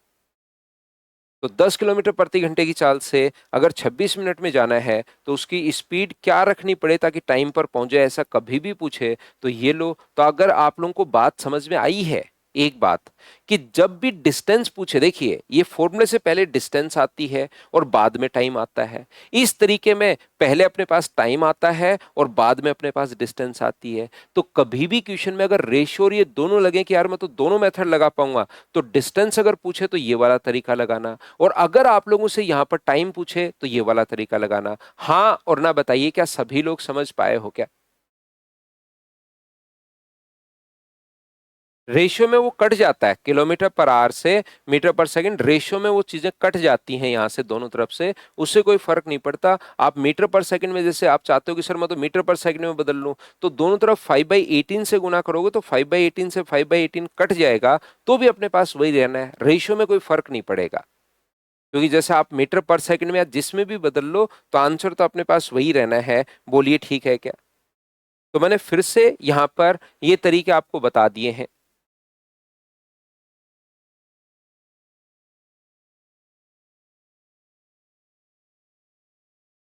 तो 10 किलोमीटर प्रति घंटे की चाल से अगर 26 मिनट में जाना है तो उसकी स्पीड क्या रखनी पड़े ताकि टाइम पर पहुंच जाए, ऐसा कभी भी पूछे तो ये लो। तो अगर आप लोगों को बात समझ में आई है, एक बात कि जब भी डिस्टेंस पूछे, देखिए ये फॉर्मूले से पहले डिस्टेंस आती है और बाद में टाइम आता है। इस तरीके में पहले अपने पास टाइम आता है और बाद में अपने पास डिस्टेंस आती है। तो कभी भी क्वेश्चन में अगर रेशियो और ये दोनों लगे कि यार मैं तो दोनों मेथड लगा पाऊंगा, तो डिस्टेंस अगर पूछे तो ये वाला तरीका लगाना, और अगर आप लोगों से यहां पर टाइम पूछे तो ये वाला तरीका लगाना। हाँ और ना बताइए क्या सभी लोग समझ पाए हो क्या? रेशियो में वो कट जाता है, किलोमीटर पर आवर से मीटर पर सेकंड रेशियो में वो चीजें कट जाती हैं यहां से दोनों तरफ से, उससे कोई फर्क नहीं पड़ता। आप मीटर पर सेकंड में जैसे आप चाहते हो कि सर मैं तो मीटर पर सेकंड में बदल लूं, तो दोनों तरफ 5/18 से गुना करोगे तो 5/18 से 5/18 कट जाएगा, तो भी अपने पास वही रहना है, रेशियो में कोई फर्क नहीं पड़ेगा। क्योंकि जैसे आप मीटर पर सेकंड में या जिसमें भी बदल लो तो आंसर तो अपने पास वही रहना है। बोलिए ठीक है क्या? तो मैंने फिर से यहां पर ये तरीके आपको बता दिए हैं।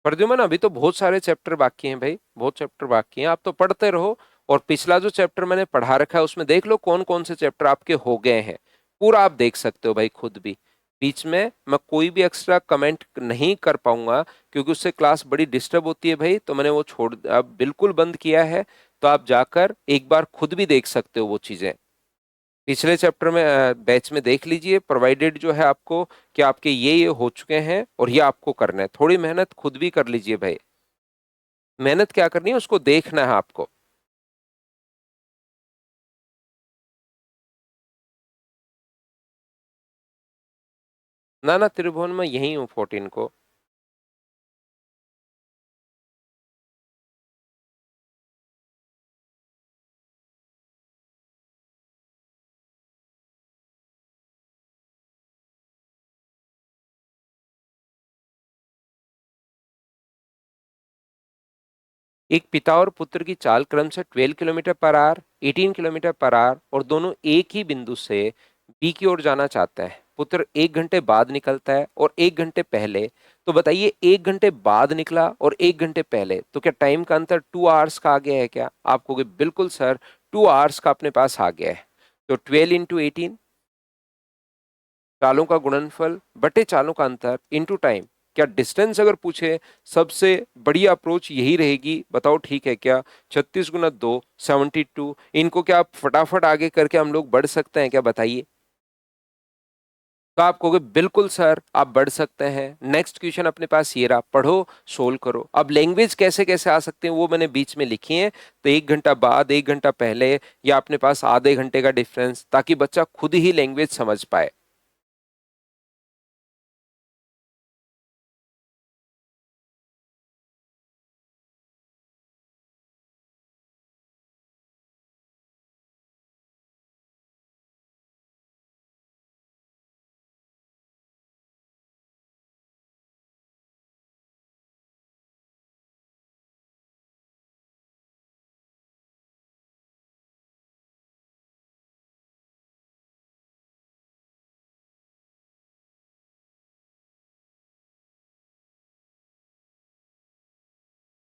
प्रद्युमन अभी तो बहुत सारे चैप्टर बाकी हैं भाई, बहुत चैप्टर बाकी हैं, आप तो पढ़ते रहो और पिछला जो चैप्टर मैंने पढ़ा रखा है उसमें देख लो कौन कौन से चैप्टर आपके हो गए हैं, पूरा आप देख सकते हो भाई खुद भी। बीच में मैं कोई भी एक्स्ट्रा कमेंट नहीं कर पाऊंगा क्योंकि उससे क्लास बड़ी डिस्टर्ब होती है भाई, तो मैंने वो छोड़ अब बिल्कुल बंद किया है। तो आप जाकर एक बार खुद भी देख सकते हो वो चीजें, पिछले चैप्टर में बैच में देख लीजिए, प्रोवाइडेड जो है आपको कि आपके ये हो चुके हैं और ये आपको करना है। थोड़ी मेहनत खुद भी कर लीजिए भाई, मेहनत क्या करनी है उसको देखना है आपको। ना ना, त्रिभुवन में यही हूँ 14 को। एक पिता और पुत्र की चाल क्रम से 12 kilometre per our, 18 kilometre per our और दोनों एक ही बिंदु से बी की ओर जाना चाहते हैं। पुत्र 1 घंटे बाद निकलता है और 1 घंटे पहले। तो बताइए 1 घंटे बाद निकला और 1 घंटे पहले, तो क्या टाइम का अंतर 2 आवर्स का आ गया है क्या? आप कहोगे बिल्कुल सर, 2 आवर्स का अपने पास आ गया है। तो 12 × 18, चालों का गुणनफल बटे चालों का अंतर इंटू टाइम। क्या डिस्टेंस अगर पूछे सबसे बढ़िया अप्रोच यही रहेगी? बताओ ठीक है क्या? 36 × 2 72। इनको क्या आप फटाफट आगे करके हम लोग बढ़ सकते हैं क्या, बताइए? तो आप कहोगे बिल्कुल सर आप बढ़ सकते हैं। नेक्स्ट क्वेश्चन अपने पास ये रहा, पढ़ो सोल्व करो। अब लैंग्वेज कैसे कैसे आ सकते हैं वो मैंने बीच में लिखी है। तो 1 घंटा बाद, 1 घंटा पहले, या अपने पास आधे घंटे का डिफरेंस, ताकि बच्चा खुद ही लैंग्वेज समझ पाए।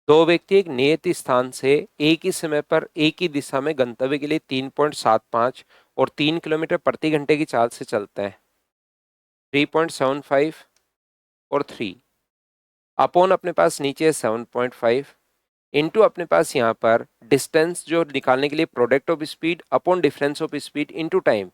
दो व्यक्ति एक नियत स्थान से एक ही समय पर एक ही दिशा में गंतव्य के लिए 3.75 और 3 किलोमीटर प्रति घंटे की चाल से चलते हैं। 3.75 और 3 अपॉन अपने पास नीचे है 7.5 इंटू अपने पास यहाँ पर डिस्टेंस जो निकालने के लिए product of speed upon difference of speed into time.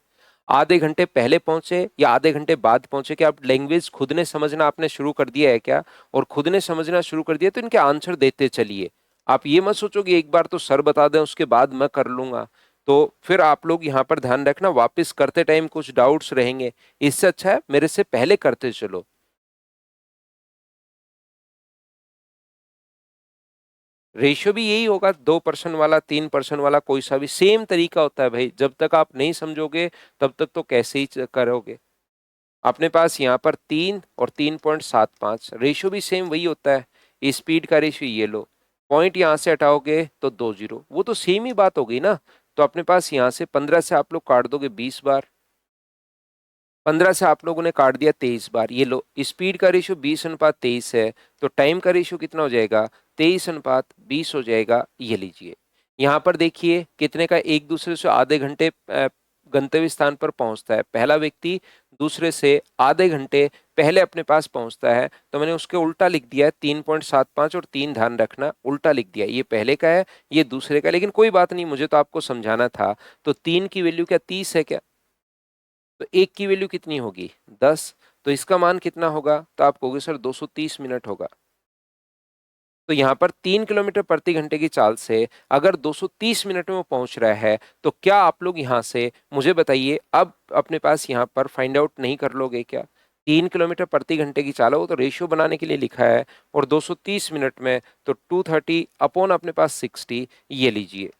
आधे घंटे पहले पहुंचे या आधे घंटे बाद पहुंचे, क्या आप लैंग्वेज खुद ने समझना आपने शुरू कर दिया है क्या? और खुद ने समझना शुरू कर दिया तो इनके आंसर देते चलिए। आप ये मत सोचो कि एक बार तो सर बता दें उसके बाद मैं कर लूंगा, तो फिर आप लोग यहाँ पर ध्यान रखना वापस करते टाइम कुछ डाउट्स रहेंगे। इससे अच्छा है मेरे से पहले करते चलो। रेशियो भी यही होगा, 2% वाला, 3% वाला, कोई सा भी सेम तरीका होता है भाई। जब तक आप नहीं समझोगे तब तक तो कैसे ही करोगे। अपने पास यहाँ पर 3 और 3.75 रेशियो भी सेम वही होता है। स्पीड का रेशियो ये लो, पॉइंट यहाँ से हटाओगे तो 2 जीरो, वो तो सेम ही बात हो गई ना। तो अपने पास यहाँ से 15 से आप लोग काट दोगे 20 बार, 15 से आप लोगों ने काट दिया 23 बार। ये लो, स्पीड का रेशियो 20:23 है, तो टाइम का रेशियो कितना हो जाएगा? 23:20 हो जाएगा। ये लीजिए, यहाँ पर देखिए कितने का एक दूसरे से आधे घंटे गंतव्य स्थान पर पहुंचता है। पहला व्यक्ति दूसरे से आधे घंटे पहले अपने पास पहुंचता है, तो मैंने उसके उल्टा लिख दिया है 3.75 और 3, ध्यान रखना उल्टा लिख दिया। ये पहले का है, ये दूसरे का, लेकिन कोई बात नहीं, मुझे तो आपको समझाना था। तो 3 की वैल्यू क्या 30 है क्या? तो एक की वैल्यू कितनी होगी? 10। तो इसका मान कितना होगा? तो आप कहोगे सर 230 मिनट होगा। तो यहाँ पर 3 किलोमीटर प्रति घंटे की चाल से अगर 230 मिनट में वो पहुंच रहा है, तो क्या आप लोग यहाँ से मुझे बताइए, अब अपने पास यहाँ पर फाइंड आउट नहीं कर लोगे क्या? 3 किलोमीटर प्रति घंटे की चाल है, वो तो रेशियो बनाने के लिए लिखा है, और 230 मिनट में तो 230 अपॉन अपने पास 60। ये लीजिए,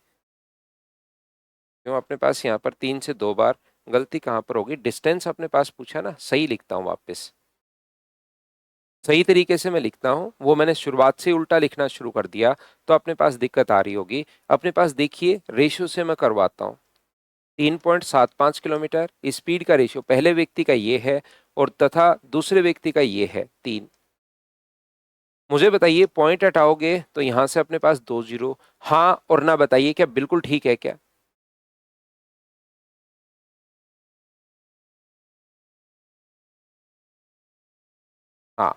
क्यों अपने पास यहाँ पर 3 से 2 बार गलती कहाँ पर होगी? डिस्टेंस अपने पास पूछा ना, सही लिखता हूँ वापस, सही तरीके से मैं लिखता हूं। वो मैंने शुरुआत से उल्टा लिखना शुरू कर दिया तो अपने पास दिक्कत आ रही होगी। अपने पास देखिए रेशियो से मैं करवाता हूं। 3.75 किलोमीटर स्पीड का रेशियो पहले व्यक्ति का ये है और तथा दूसरे व्यक्ति का ये है 3। मुझे बताइए पॉइंट हटाओगे तो यहां से अपने पास 2 जीरो। हाँ और ना बताइए क्या बिल्कुल ठीक है क्या? हाँ,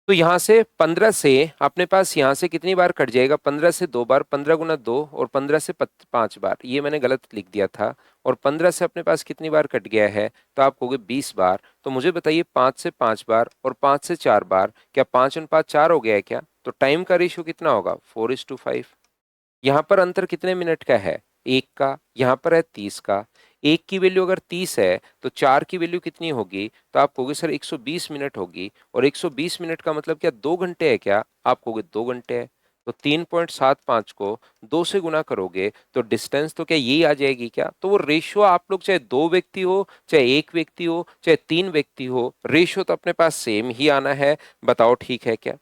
तो यहां से 15 से अपने पास यहां से कितनी बार कट जाएगा? 15 से 2 बार, 15 गुना 2, और 15 से 5 बार, ये मैंने गलत लिख दिया था। और 15 से अपने पास कितनी बार कट गया है? तो आप कहोगे 20 बार। तो मुझे बताइए 5 से 5 बार और 5 से 4 बार, क्या 5 और 5 4 हो गया है क्या? तो टाइम का रेशियो कितना होगा? 4:5। यहां पर अंतर कितने मिनट का है? एक का। यहां पर है 30 का। एक की वैल्यू अगर 30 है तो चार की वैल्यू कितनी होगी? तो आप कहोगे सर 120 मिनट होगी। और 120 मिनट का मतलब क्या 2 घंटे है क्या? आप कहोगे 2 घंटे है। तो 3.75 को 2 से गुना करोगे तो डिस्टेंस तो क्या यही आ जाएगी क्या? तो वो रेशियो आप लोग चाहे दो व्यक्ति हो, चाहे एक व्यक्ति हो, चाहे तीन व्यक्ति हो, रेशियो तो अपने पास सेम ही आना है। बताओ ठीक है क्या?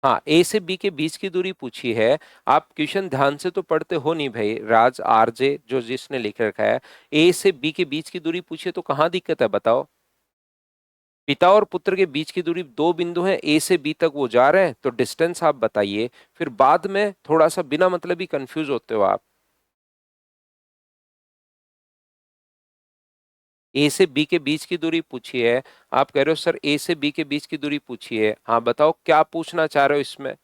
हाँ, ए से बी के बीच की दूरी पूछी है। आप क्वेश्चन ध्यान से तो पढ़ते हो नहीं भाई, राज आरजे जो जिसने लिख रखा है। ए से बी के बीच की दूरी पूछिए तो कहाँ दिक्कत है बताओ? पिता और पुत्र के बीच की दूरी दो बिंदु हैं, ए से बी तक वो जा रहे हैं, तो डिस्टेंस आप बताइए। फिर बाद में थोड़ा सा बिना मतलब ही कंफ्यूज होते हो आप। ए से बी के बीच की दूरी पूछी है। आप कह रहे हो सर ए से बी के बीच की दूरी पूछी है। हाँ बताओ क्या पूछना चाह रहे हो इसमें?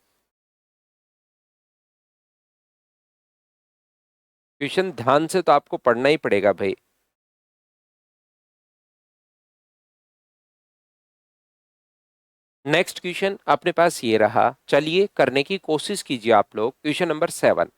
क्वेश्चन ध्यान से तो आपको पढ़ना ही पड़ेगा भाई। नेक्स्ट क्वेश्चन अपने पास ये रहा, चलिए करने की कोशिश कीजिए आप लोग। Question number 7।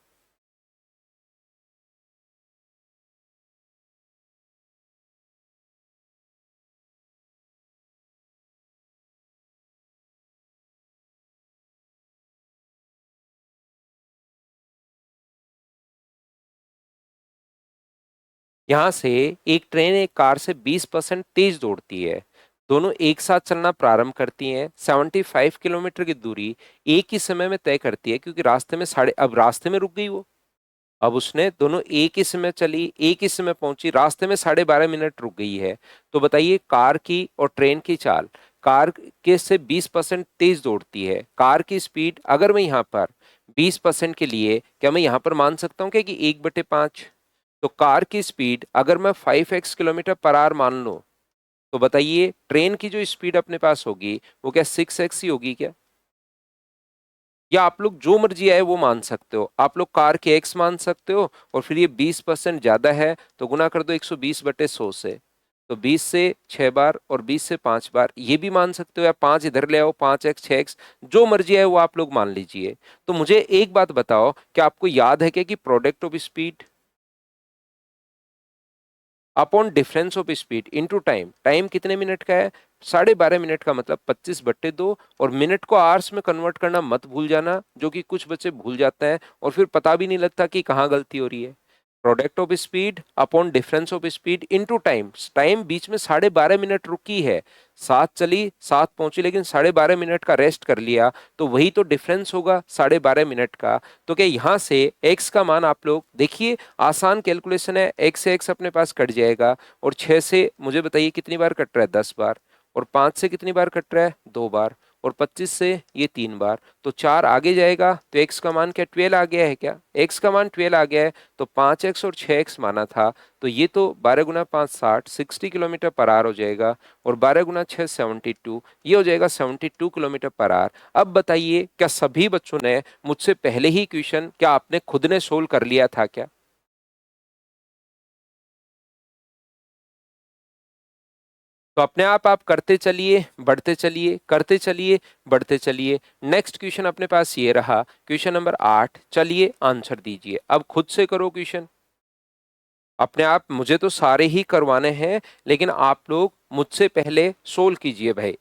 यहां से एक ट्रेन एक कार से 20% तेज दौड़ती है। दोनों एक साथ चलना प्रारंभ करती हैं। 75 किलोमीटर की दूरी एक ही समय में तय करती है, क्योंकि रास्ते में साढ़े अब रास्ते में रुक गई वो। अब उसने दोनों एक ही समय चली, एक ही समय पहुंची, रास्ते में 12.5 मिनट रुक गई है। तो बताइए कार की और ट्रेन की चाल। कार के से 20% तेज दौड़ती है। कार की स्पीड अगर मैं यहाँ पर 20% के लिए, क्या मैं यहाँ पर मान सकता हूँ क्या कि 1/5? तो कार की स्पीड अगर मैं 5x किलोमीटर पर आवर मान लूं, तो बताइए ट्रेन की जो स्पीड अपने पास होगी वो क्या 6x ही होगी क्या? या आप लोग जो मर्जी आए वो मान सकते हो। आप लोग कार के एक्स मान सकते हो, और फिर ये 20% ज्यादा है तो गुना कर दो 120/100 से। तो 20 से 6 बार और 20 से 5 बार ये भी मान सकते हो, या 5 इधर ले आओ, 5x 6x, जो मर्जी है वो आप लोग मान लीजिए। तो मुझे एक बात बताओ, क्या आपको याद है क्या कि product of speed upon difference of speed into time, time कितने मिनट का है? 12.5 मिनट का, मतलब 25/2। और मिनट को आवर्स में कन्वर्ट करना मत भूल जाना, जो कि कुछ बच्चे भूल जाते हैं और फिर पता भी नहीं लगता कि कहाँ गलती हो रही है। Product of speed upon difference of speed into time. Time बीच में 12.5 मिनट रुकी है। सात चली, सात पहुंची, लेकिन 12.5 मिनट का रेस्ट कर लिया, तो वही तो डिफरेंस होगा 12.5 मिनट का। तो क्या यहां से x का मान आप लोग देखिए, आसान कैलकुलेशन है, x से x अपने पास कट जाएगा। और 6 से मुझे बताइए कितनी बार कट रहा है? 10 बार। और 5 से कितनी बार कट रहा है? 2 बार। और 25 से ये 3 बार। तो 4 आगे जाएगा तो x का मान क्या 12 आ गया है क्या? x का मान 12 आ गया है। तो 5x और 6x माना था, तो ये तो 12 गुना 5 60, 60 किलोमीटर पर आवर हो जाएगा। और 12 गुना 6 72, ये हो जाएगा 72 किलोमीटर पर आवर। अब बताइए क्या सभी बच्चों ने मुझसे पहले ही क्वेश्चन क्या आपने खुद ने सोल्व कर लिया था क्या? तो अपने आप करते चलिए, बढ़ते चलिए, करते चलिए, बढ़ते चलिए। नेक्स्ट क्वेश्चन अपने पास ये रहा, क्वेश्चन नंबर 8। चलिए आंसर दीजिए, अब खुद से करो क्वेश्चन। अपने आप मुझे तो सारे ही करवाने हैं, लेकिन आप लोग मुझसे पहले सोल्व कीजिए भाई।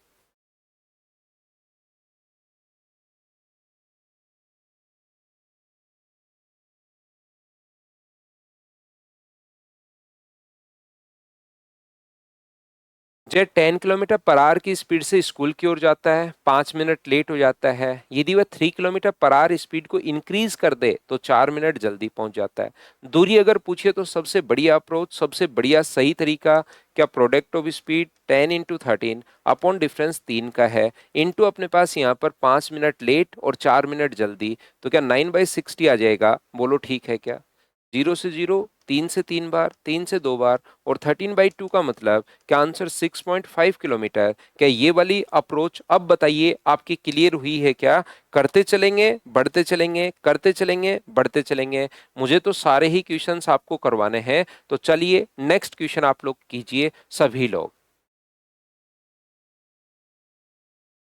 जय 10 किलोमीटर पर आवर की स्पीड से स्कूल की ओर जाता है, 5 मिनट लेट हो जाता है। यदि वह 3 किलोमीटर पर आवर स्पीड को इंक्रीज कर दे तो 4 मिनट जल्दी पहुंच जाता है। दूरी अगर पूछे तो सबसे बढ़िया अप्रोच, सबसे बढ़िया सही तरीका क्या product of speed 10 × 13 upon difference 3 का है, इनटू अपने पास यहाँ पर 5 मिनट लेट और 4 मिनट जल्दी, तो क्या 9/60 आ जाएगा? बोलो ठीक है क्या? 0 से 0, 3 से 3 बार, 3 से 2 बार और 13/2 का मतलब क्या आंसर 6.5 किलोमीटर। क्या ये वाली अप्रोच अब बताइए आपकी क्लियर हुई है क्या? करते चलेंगे, बढ़ते चलेंगे, करते चलेंगे, बढ़ते चलेंगे। मुझे तो सारे ही क्वेश्चंस आपको करवाने हैं, तो चलिए नेक्स्ट क्वेश्चन आप लोग कीजिए सभी लोग।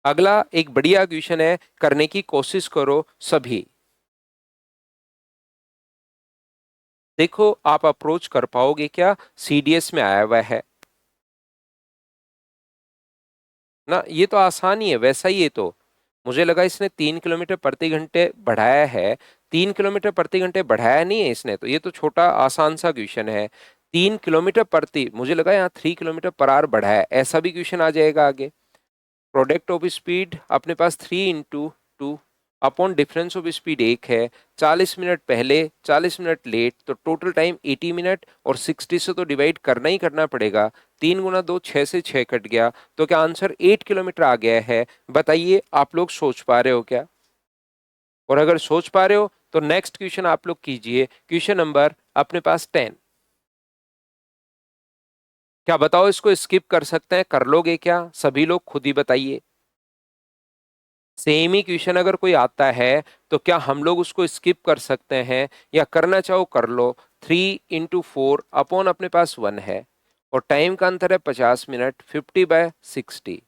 अगला एक बढ़िया क्वेश्चन है, करने की कोशिश करो सभी। देखो आप अप्रोच कर पाओगे क्या? सीडीएस में आया हुआ है ना, ये तो आसान ही है वैसा ही है। तो मुझे लगा इसने 3 किलोमीटर प्रति घंटे बढ़ाया है। 3 किलोमीटर प्रति घंटे बढ़ाया नहीं है इसने, तो ये तो छोटा आसान सा क्वेश्चन है। 3 किलोमीटर प्रति, मुझे लगा यहाँ 3 किलोमीटर पर आवर बढ़ाया है, ऐसा भी क्वेश्चन आ जाएगा आगे। प्रोडक्ट ऑफ स्पीड अपने पास 3 × 2 अपॉन डिफरेंस ऑफ स्पीड 1 है। 40 मिनट पहले, 40 मिनट लेट, तो टोटल टाइम 80 मिनट, और 60 से तो डिवाइड करना ही करना पड़ेगा। 3 × 2 6 से 6 कट गया, तो क्या आंसर 8 किलोमीटर आ गया है? बताइए आप लोग सोच पा रहे हो क्या? और अगर सोच पा रहे हो तो नेक्स्ट क्वेश्चन आप लोग कीजिए, क्वेश्चन नंबर अपने पास 10। क्या बताओ, इसको स्किप कर सकते हैं? कर लोगे क्या सभी लोग? खुद ही बताइए। सेम ही क्वेश्चन अगर कोई आता है तो क्या हम लोग उसको स्किप कर सकते हैं, या करना चाहो कर लो। 3 × 4 अपॉन अपने पास 1 है, और टाइम का अंतर है 50 मिनट, 50/60।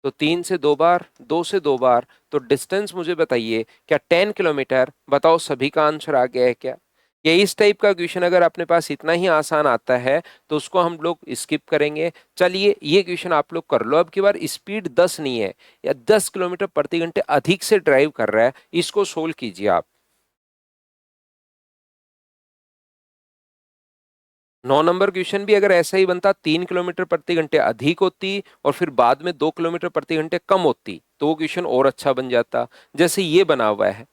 तो 3 से 2 बार, 2 से 2 बार, तो डिस्टेंस मुझे बताइए क्या 10 किलोमीटर? बताओ सभी का आंसर आ गया है क्या? या इस टाइप का क्वेश्चन अगर अपने पास इतना ही आसान आता है तो उसको हम लोग स्किप करेंगे। चलिए ये क्वेश्चन आप लोग कर लो। अब की बार स्पीड 10 नहीं है, या 10 किलोमीटर प्रति घंटे अधिक से ड्राइव कर रहा है, इसको सोल्व कीजिए आप। 9 नंबर क्वेश्चन भी अगर ऐसा ही बनता, 3 किलोमीटर प्रति घंटे अधिक होती और फिर बाद में 2 किलोमीटर प्रति घंटे कम होती, तो वो क्वेश्चन और अच्छा बन जाता, जैसे ये बना हुआ है।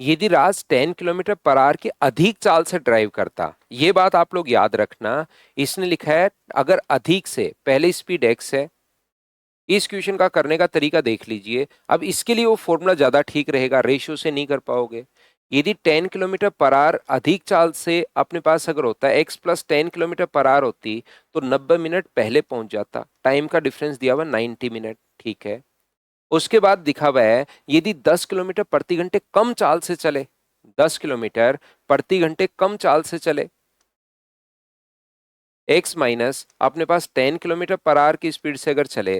यदि राज 10 किलोमीटर पर आवर की अधिक चाल से ड्राइव करता, ये बात आप लोग याद रखना। इसने लिखा है अगर अधिक से, पहले स्पीड एक्स है। इस क्वेश्चन का करने का तरीका देख लीजिए। अब इसके लिए वो फॉर्मूला ज्यादा ठीक रहेगा, रेशियो से नहीं कर पाओगे। यदि 10 किलोमीटर पर आवर अधिक चाल से अपने पास अगर होता है, x plus 10 kilometre per our होती, तो 90 मिनट पहले पहुंच जाता। टाइम का डिफरेंस दिया हुआ 90 मिनट, ठीक है। उसके बाद दिखा हुआ है यदि 10 किलोमीटर प्रति घंटे कम चाल से चले, 10 किलोमीटर प्रति घंटे कम चाल से चले, एक्स माइनस अपने पास 10 किलोमीटर पर आवर की स्पीड से अगर चले,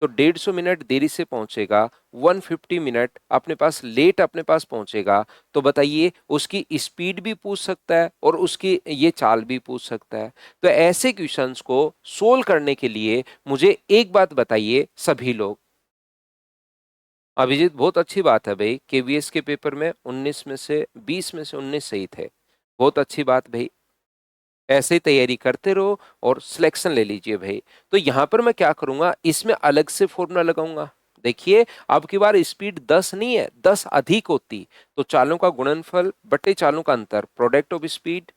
तो 150 मिनट देरी से पहुंचेगा, 150 मिनट अपने पास लेट अपने पास पहुंचेगा। तो बताइए उसकी स्पीड भी पूछ सकता है और उसकी ये चाल भी पूछ सकता है। तो ऐसे क्वेश्चंस को सोल्व करने के लिए मुझे एक बात बताइए सभी लोग। अभिजीत बहुत अच्छी बात है भाई, केवीएस के पेपर में 19 में से 20 में से 19 सही थे। बहुत अच्छी बात भाई, ऐसे ही तैयारी करते रहो और सिलेक्शन ले लीजिए भाई। तो यहां पर मैं क्या करूंगा, इसमें अलग से फॉर्मूला लगाऊंगा। देखिए अब की बार स्पीड 10 नहीं है, 10 अधिक होती, तो चालों का गुणनफल बटे चालों का अंतर, प्रोडक्ट ऑफ स्पीड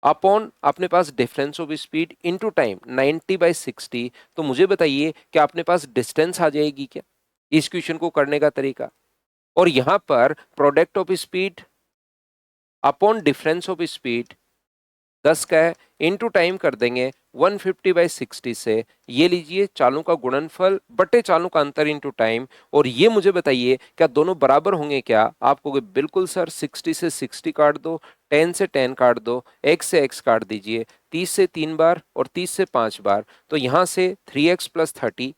अपॉन अपने पास difference of speed into time 90/60। तो मुझे बताइए क्या अपने पास डिस्टेंस आ जाएगी क्या इस क्वेश्चन को करने का तरीका? और यहां पर product of speed upon difference of speed 10 का है, इनटू टाइम कर देंगे 150/60 से। ये लीजिए चालों का गुणनफल बटे चालों का अंतर इनटू टाइम। और ये मुझे बताइए क्या दोनों बराबर होंगे क्या? आप कहोगे बिल्कुल सर, 60 से 60 काट दो, 10 से 10 काट दो, x से x काट दीजिए, 30 से 3 बार और 30 से 5 बार, तो यहां से 3x + 30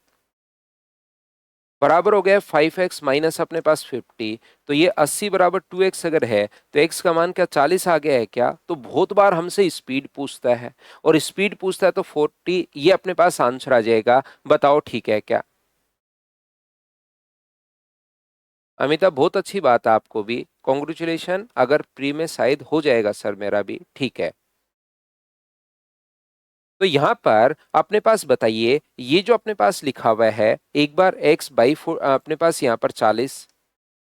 बराबर हो गया 5x माइनस अपने पास 50। तो ये 80 बराबर 2x अगर है तो x का मान क्या 40 आ गया है क्या? तो बहुत बार हमसे स्पीड पूछता है, और स्पीड पूछता है तो 40 ये अपने पास आंसर आ जाएगा। बताओ ठीक है क्या? अमिता बहुत अच्छी बात है, आपको भी कॉन्ग्रेचुलेशन। अगर प्री में शायद हो जाएगा सर, मेरा भी ठीक है। तो यहां पर अपने पास बताइए, ये जो अपने पास लिखा हुआ है, एक बार x/4 अपने पास यहाँ पर 40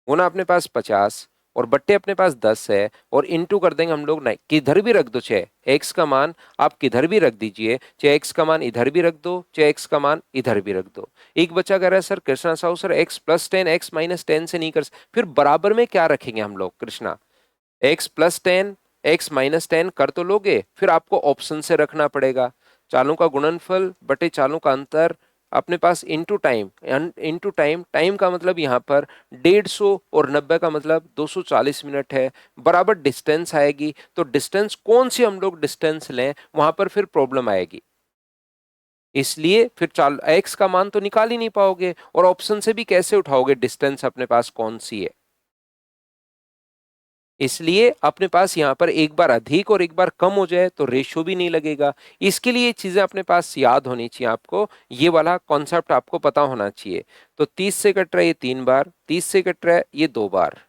गुना अपने पास 50 और बट्टे अपने पास 10 है, और इनटू कर देंगे हम लोग। नहीं, किधर भी रख दो, चाहे x का मान आप किधर भी रख दीजिए, चाहे x का मान इधर भी रख दो, चाहे x का मान इधर भी रख दो। एक बच्चा कह रहा है sir Krishna Sahu sir x+10 x-10 से नहीं कर फिर बराबर में क्या रखेंगे हम लोग कृष्णा? x+10 x-10 कर तो लोगे, फिर आपको ऑप्शन से रखना पड़ेगा। चालों का गुणनफल बटे चालों का अंतर अपने पास into time, into time, time का मतलब यहाँ पर 150 और 90 का मतलब 240 मिनट है, बराबर डिस्टेंस आएगी। तो डिस्टेंस कौन सी हम लोग डिस्टेंस लें, वहां पर फिर प्रॉब्लम आएगी। इसलिए फिर चाल एक्स का मान तो निकाल ही नहीं पाओगे, और ऑप्शन से भी कैसे उठाओगे डिस्टेंस अपने पास कौन सी है। इसलिए अपने पास यहां पर एक बार अधिक और एक बार कम हो जाए तो रेशियो भी नहीं लगेगा। इसके लिए ये चीजें अपने पास याद होनी चाहिए आपको, ये वाला कॉन्सेप्ट आपको पता होना चाहिए। तो 30 से कट रहा है ये 3 बार, 30 से कट रहा है ये 2 बार,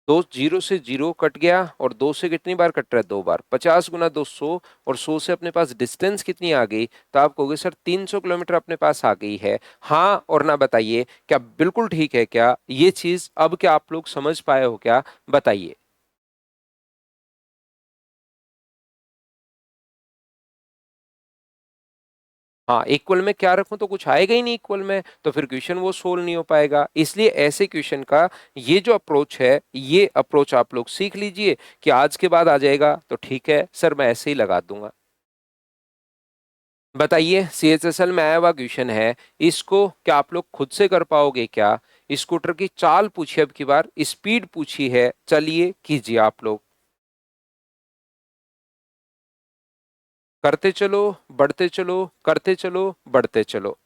दो जीरो से जीरो कट गया, और 2 से कितनी बार कट रहा है 2 बार, 50 गुना 2 100, और 100 से अपने पास डिस्टेंस कितनी आ गई? तो आप कहोगे सर 300 किलोमीटर अपने पास आ गई है। हाँ और ना बताइए क्या बिल्कुल ठीक है क्या ये चीज? अब क्या आप लोग समझ पाए हो क्या? बताइए। हाँ, इक्वल में क्या रखूं? तो कुछ आएगा ही नहीं इक्वल में, तो फिर क्वेश्चन वो सोल्व नहीं हो पाएगा। इसलिए ऐसे क्वेश्चन का ये जो अप्रोच है, ये अप्रोच आप लोग सीख लीजिए कि आज के बाद आ जाएगा तो ठीक है सर, मैं ऐसे ही लगा दूंगा। बताइए, सीएचएसएल में आया हुआ क्वेश्चन है, इसको क्या आप लोग खुद से कर पाओगे क्या? स्कूटर की चाल पूछी, अब की बार स्पीड पूछी है, चलिए कीजिए आप लोग। करते चलो, बढ़ते चलो, करते चलो, बढ़ते चलो।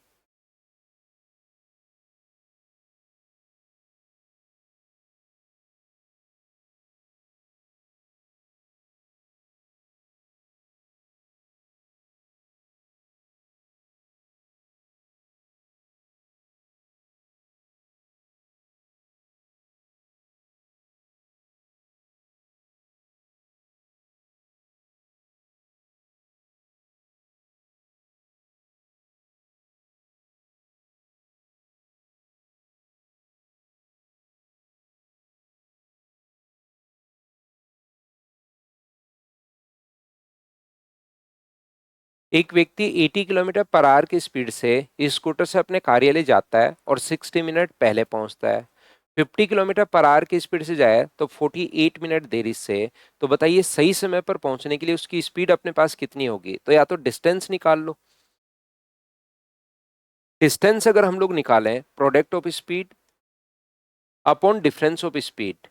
एक व्यक्ति 80 किलोमीटर पर आवर की स्पीड से स्कूटर से अपने कार्यालय जाता है और 60 मिनट पहले पहुंचता है। 50 किलोमीटर पर आवर की स्पीड से जाए तो 48 मिनट देरी से। तो बताइए सही समय पर पहुंचने के लिए उसकी स्पीड अपने पास कितनी होगी? तो या तो डिस्टेंस निकाल लो। डिस्टेंस अगर हम लोग निकालें, product of speed upon difference of speed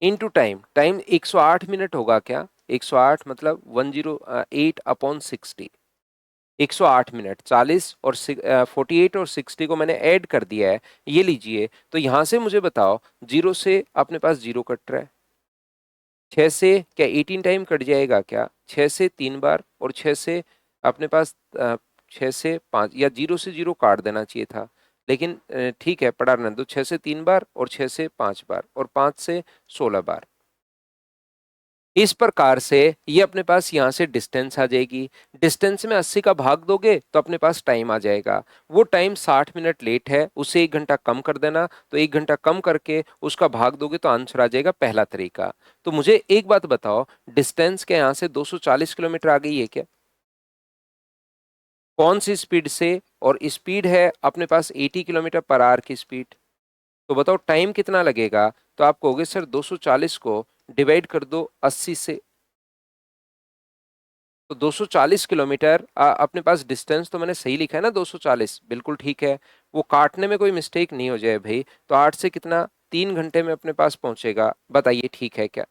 into time, time 108 minute होगा क्या? 108 मतलब 108/60, 108 मिनट, 40 और 48 और 60 को मैंने ऐड कर दिया है। ये लीजिए, तो यहां से मुझे बताओ, जीरो से अपने पास जीरो कट रहा है, 6 से क्या 18 टाइम कट जाएगा क्या? 6 से 3 बार, और 6 से अपने पास 6 से 5, या जीरो से जीरो काट देना चाहिए था, लेकिन ठीक है पढ़ा रहने दो। 6 से 3 बार और 6 से 5 बार और 5 से 16 बार। इस प्रकार से ये अपने पास यहां से डिस्टेंस आ जाएगी। डिस्टेंस में 80 का भाग दोगे तो अपने पास टाइम आ जाएगा। वो टाइम 60 मिनट लेट है, उसे 1 घंटा कम कर देना, तो 1 घंटा कम करके उसका भाग दोगे तो आंसर आ जाएगा पहला तरीका। तो मुझे एक बात बताओ, डिस्टेंस के यहां से 240 किलोमीटर आ गई है क्या? कौन सी स्पीड से? और स्पीड है अपने पास 80 किलोमीटर पर आवर की स्पीड। तो बताओ टाइम कितना लगेगा? तो आप कहोगे सर 240 को डिवाइड कर दो 80 से। तो 240 किलोमीटर अपने पास डिस्टेंस तो मैंने सही लिखा है ना, 240 बिल्कुल ठीक है। वो काटने में कोई मिस्टेक नहीं हो जाए भाई। तो 8 से कितना, 3 घंटे में अपने पास पहुंचेगा, बताइए ठीक है क्या?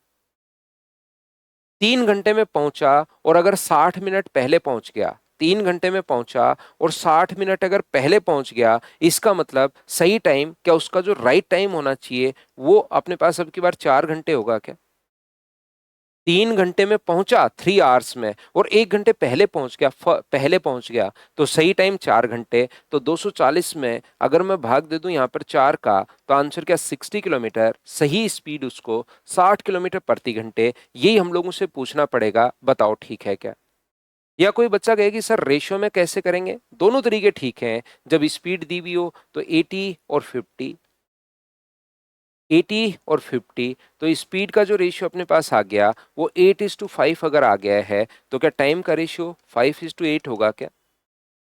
3 घंटे में पहुंचा, और अगर 60 मिनट पहले पहुंच गया, 3 घंटे में पहुंचा और 60 मिनट अगर पहले पहुंच गया, इसका मतलब सही टाइम क्या, उसका जो राइट टाइम होना चाहिए वो अपने पास अब की बार 4 घंटे होगा क्या? 3 घंटे में पहुंचा 3 आवर्स में, और 1 घंटे पहले पहुंच गया, पहले पहुंच गया, तो सही टाइम 4 घंटे। तो 240 में अगर मैं भाग दे दूं यहाँ पर 4 का, तो आंसर क्या, 60 किलोमीटर। सही स्पीड उसको 60 किलोमीटर प्रति घंटे। यही हम लोगों से पूछना पड़ेगा, बताओ ठीक है क्या? या कोई बच्चा कहे कि सर रेशियो में कैसे करेंगे? दोनों तरीके ठीक हैं। जब स्पीड दी हुई हो तो 80 और 50, 80 और 50, तो स्पीड का जो रेशियो अपने पास आ गया वो 8:5 अगर आ गया है, तो क्या टाइम का रेशियो 5:8 होगा क्या?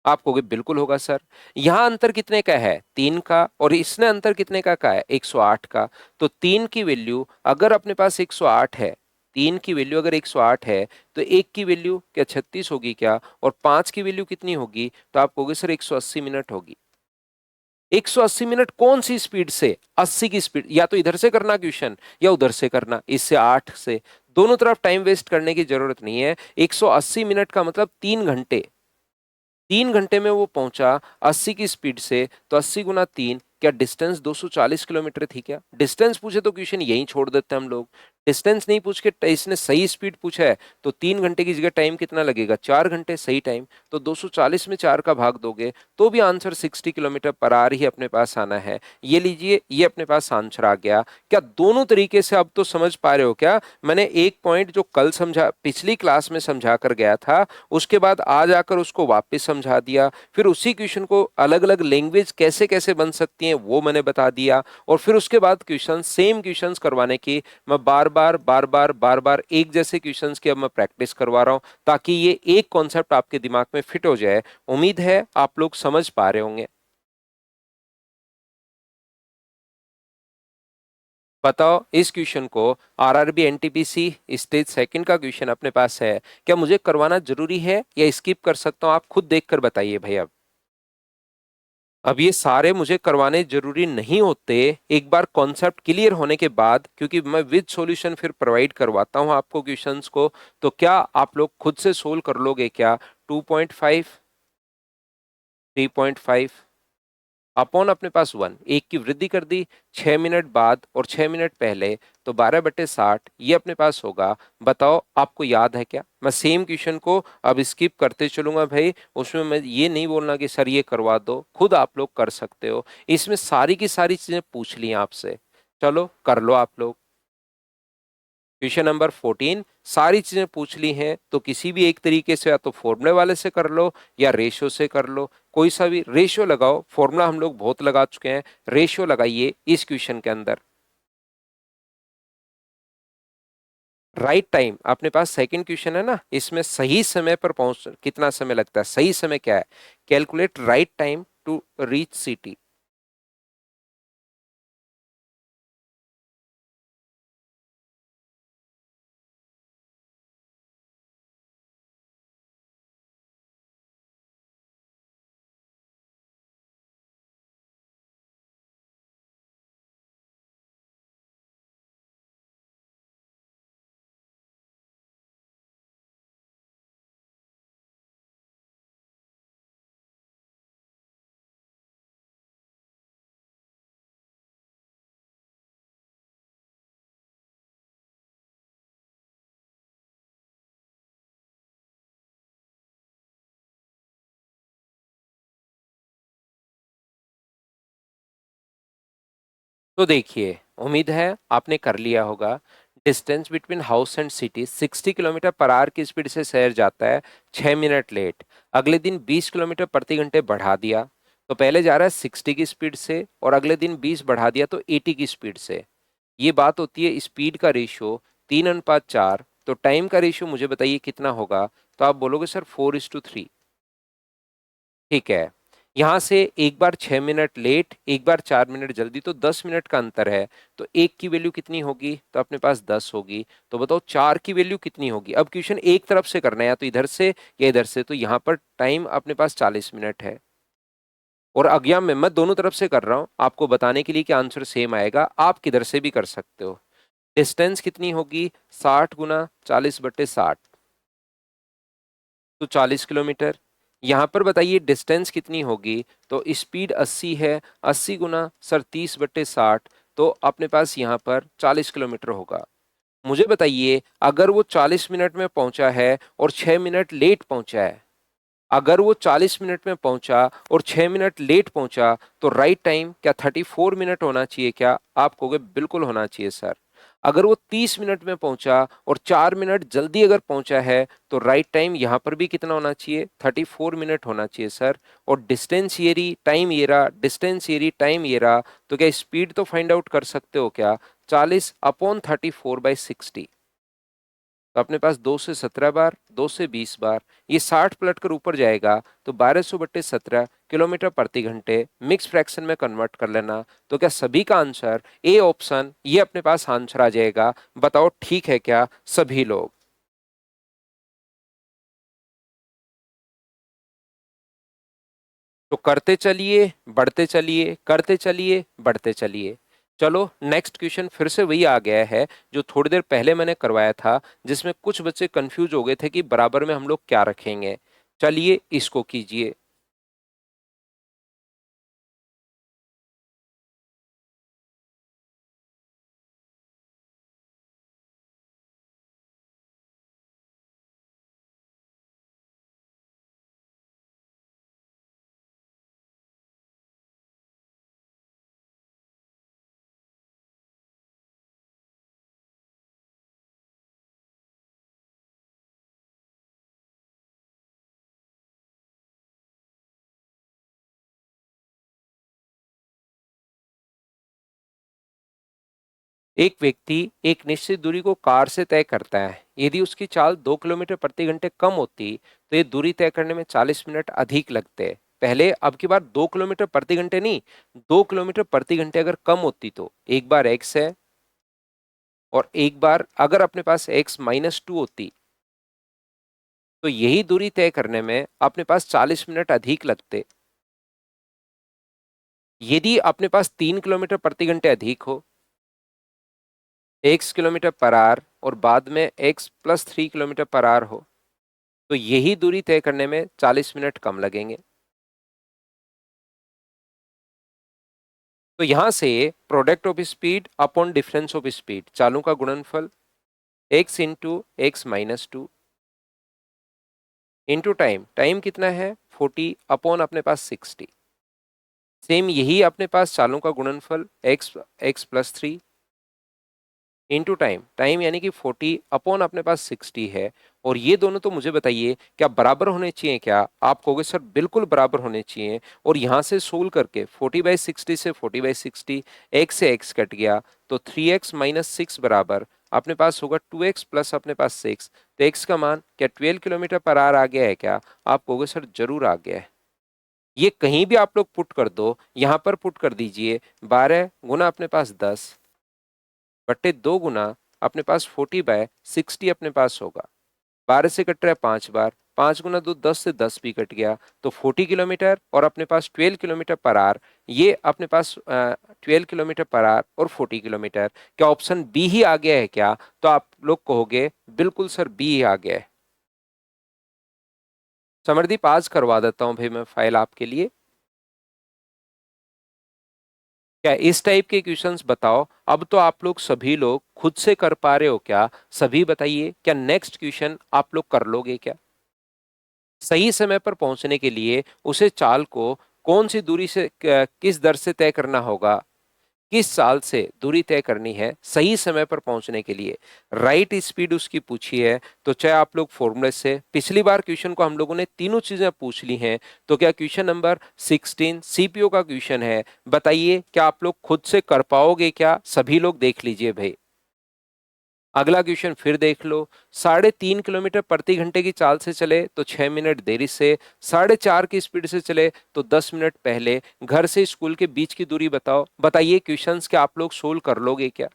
आप कहोगे बिल्कुल होगा सर। यहां अंतर कितने का है, 3 का, और इसने अंतर कितने का है, 108 का। तो 3 की वैल्यू अगर अपने पास 108 है, 3 की वैल्यू अगर 108 है, तो 1 की वैल्यू क्या 36 होगी क्या, और 5 की वैल्यू कितनी होगी? तो आप कहोगे सर 180 मिनट होगी। 180 मिनट कौन सी स्पीड से? 80 की स्पीड। या तो इधर से करना क्वेश्चन, या उधर से करना, इससे 8 से। दोनों तरफ टाइम वेस्ट करने की जरूरत नहीं है। 180 मिनट का मतलब 3 घंटे। 3 घंटे में वो पहुंचा 80 की स्पीड से, तो 80 × 3, क्या डिस्टेंस 240 किलोमीटर थी क्या? डिस्टेंस पूछे तो क्वेश्चन यहीं छोड़ देते हैं हम लोग। डिस्टेंस नहीं पूछ के इसने सही स्पीड पूछा है, तो 3 घंटे की जगह टाइम कितना लगेगा, 4 घंटे सही टाइम। तो 240 में 4 का भाग दोगे तो भी आंसर 60 किलोमीटर पर आवर ही अपने पास आना है। ये लीजिए, ये अपने पास आंसर आ गया। क्या दोनों तरीके से अब तो समझ पा रहे हो क्या? मैंने एक पॉइंट जो कल समझा, पिछली क्लास में समझा कर गया था, उसके बाद आज आकर उसको वापस समझा दिया। फिर उसी क्वेश्चन को अलग अलग लैंग्वेज कैसे कैसे बन सकती हैं वो मैंने बता दिया। और फिर उसके बाद क्वेश्चन, सेम क्वेश्चंस करवाने की मैं बार बार एक जैसे क्वेश्चंस की अब मैं प्रैक्टिस करवा रहा हूं, ताकि ये एक कॉन्सेप्ट आपके दिमाग में फिट हो जाए। उम्मीद है आप लोग समझ पा रहे होंगे। बताओ इस क्वेश्चन को, आरआरबी एनटीपीसी स्टेज सेकंड का क्वेश्चन अपने पास है, क्या मुझे करवाना जरूरी है या स्किप कर सकता हूं? आप खुद देखकर बताइए भाई। अब ये सारे मुझे करवाने जरूरी नहीं होते, एक बार कॉन्सेप्ट क्लियर होने के बाद, क्योंकि मैं विद सॉल्यूशन फिर प्रोवाइड करवाता हूं आपको क्वेश्चंस को। तो क्या आप लोग खुद से सोल्व कर लोगे क्या? 2.5, 3.5 अपॉन अपने पास 1, एक की वृद्धि कर दी 6 मिनट बाद और 6 मिनट पहले, तो 12/60 ये अपने पास होगा। बताओ आपको याद है क्या? मैं सेम क्वेश्चन को अब स्किप करते चलूंगा भाई। उसमें मैं ये नहीं बोलना कि सर ये करवा दो, खुद आप लोग कर सकते हो। इसमें सारी की सारी चीजें पूछ ली हैं आपसे, चलो कर लो आप लोग। क्वेश्चन नंबर 14, सारी चीजें पूछ ली हैं, तो किसी भी एक तरीके से, या तो फॉर्मूले वाले से कर लो या रेशियो से कर लो। कोई सा भी रेशियो लगाओ, फॉर्मूला हम लोग बहुत लगा चुके हैं, रेशियो लगाइए इस क्वेश्चन के अंदर। राइट टाइम अपने पास सेकंड क्वेश्चन है ना, इसमें सही समय पर पहुंच कितना समय लगता है, सही समय क्या है? Calculate right time to reach city. तो देखिए, उम्मीद है आपने कर लिया होगा। Distance between house and city 60 kilometre per hour की स्पीड से शहर जाता है, 6 मिनट लेट। अगले दिन 20 किलोमीटर प्रति घंटे बढ़ा दिया, तो पहले जा रहा है 60 की स्पीड से, और अगले दिन 20 बढ़ा दिया तो 80 की स्पीड से। ये बात होती है स्पीड का रेशियो 3:4। तो टाइम का रेशियो मुझे बताइए कितना होगा? तो आप बोलोगे सर 4:3। ठीक है। यहां से एक बार 6 मिनट लेट, एक बार 4 मिनट जल्दी, तो 10 मिनट का अंतर है। तो एक की वैल्यू कितनी होगी, तो अपने पास 10 होगी। तो बताओ चार की वैल्यू कितनी होगी। अब क्वेश्चन एक तरफ से करना है, या तो इधर से या इधर से। तो यहां पर टाइम अपने पास 40 मिनट है। और अज्ञात में मैं दोनों तरफ से कर रहा हूं आपको बताने के लिए कि आंसर सेम आएगा। आप किधर से भी कर सकते हो। डिस्टेंस कितनी होगी, 60 × 40/60, तो 40 किलोमीटर। यहां पर बताइए डिस्टेंस कितनी होगी, तो स्पीड 80 है, 80 × 30/60, तो अपने पास यहां पर 40 किलोमीटर होगा। मुझे बताइए अगर वो 40 मिनट में पहुंचा है और 6 मिनट लेट पहुंचा है, अगर वो 40 मिनट में पहुंचा और 6 मिनट लेट पहुंचा, तो राइट टाइम क्या 34 मिनट होना चाहिए क्या। आप कहोगे बिल्कुल होना चाहिए सर। अगर वो 30 मिनट में पहुंचा और 4 मिनट जल्दी अगर पहुंचा है, तो राइट टाइम यहां पर भी कितना होना चाहिए, 34 मिनट होना चाहिए सर। और डिस्टेंस ये रही, टाइम ये रहा, डिस्टेंस ये रही, टाइम ये रहा। तो क्या स्पीड तो फाइंड आउट कर सकते हो क्या, 40/34/60। तो अपने पास 2 से 17 बार, 2 से 20 बार, ये 60 पलट कर ऊपर जाएगा, तो 1200/17 किलोमीटर प्रति घंटे मिक्स फ्रैक्शन में कन्वर्ट कर लेना। तो क्या सभी का आंसर ए ऑप्शन ये अपने पास आंसर आ जाएगा। बताओ ठीक है क्या सभी लोग। तो करते चलिए, बढ़ते चलिए, करते चलिए, बढ़ते चलिए। चलो नेक्स्ट क्वेश्चन फिर से वही आ गया है जो थोड़ी देर पहले मैंने करवाया था, जिसमें कुछ बच्चे कंफ्यूज हो गए थे कि बराबर में हम लोग क्या रखेंगे। चलिए इसको कीजिए। एक व्यक्ति एक निश्चित दूरी को कार से तय करता है। यदि उसकी चाल 2 किलोमीटर प्रति घंटे कम होती, तो ये दूरी तय करने में 40 मिनट अधिक लगते। पहले अब की बार 2 किलोमीटर प्रति घंटे नहीं, 2 किलोमीटर प्रति घंटे अगर कम होती, तो एक बार एक्स है, और एक बार अगर अपने पास x-2 होती, तो यही दूरी तय करने में अपने पास 40 मिनट अधिक लगते। यदि अपने पास 3 किलोमीटर प्रति घंटे अधिक हो, x किलोमीटर पर आवर, और बाद में x + 3 किलोमीटर पर आवर हो, तो यही दूरी तय करने में 40 मिनट कम लगेंगे। तो यहां से product of speed upon difference of speed, चालों का गुणनफल x × x-2 into time, time कितना है 40 अपॉन अपने पास 60। सेम यही अपने पास चालों का गुणनफल x + 3 इंटू टाइम, टाइम यानी कि 40 अपॉन अपने पास 60 है। और ये दोनों तो मुझे बताइए क्या बराबर होने चाहिए क्या। आप कहोगे सर बिल्कुल बराबर होने चाहिए। और यहां से सोल्व करके 40/60 से 40/60, x से x कट गया, तो 3x - 6 बराबर अपने पास होगा 2x प्लस अपने पास 6। तो x का मान क्या 12 किलोमीटर पर आवर आ गया है क्या। आप कहोगे सर जरूर आ गया है। ये कहीं भी आप लोग पुट कर दो, यहां पर पुट कर दीजिए 12 गुना अपने पास 10 बट्टे 2 गुना अपने पास 40/60 अपने पास होगा। 12 से कट रहा है 5 बार, 5 × 2 10 से 10 भी कट गया, तो 40 किलोमीटर और अपने पास 12 किलोमीटर पर आवर। ये अपने पास 12 किलोमीटर पर आवर और 40 किलोमीटर। क्या ऑप्शन बी ही आ गया है क्या। तो आप लोग कहोगे बिल्कुल सर बी ही आ गया है। समरदीप आज करवा देता हूं भाई मैं फाइल आपके लिए। क्या इस टाइप के क्वेश्चंस बताओ। अब तो आप लोग सभी लोग खुद से कर पा रहे हो क्या, सभी बताइए क्या नेक्स्ट क्वेश्चन आप लोग कर लोगे क्या। सही समय पर पहुंचने के लिए उसे चाल को कौन सी दूरी से किस दर से तय करना होगा, किस चाल से दूरी तय करनी है सही समय पर पहुंचने के लिए। राइट स्पीड उसकी पूछी है, तो चाहे आप लोग फॉर्मूले से, पिछली बार क्वेश्चन को हम लोगों ने तीनों चीजें पूछ ली हैं। तो क्या क्वेश्चन नंबर 16 सीपीओ का क्वेश्चन है। बताइए क्या आप लोग खुद से कर पाओगे क्या, सभी लोग देख लीजिए भाई। अगला क्वेश्चन फिर देख लो। 3.5 किलोमीटर प्रति घंटे की चाल से चले तो 6 मिनट देरी से, 4.5 की स्पीड से चले तो 10 मिनट पहले, घर से स्कूल के बीच की दूरी बताओ। बताइए क्वेश्चंस क्या आप लोग सोल्व कर लोगे क्या?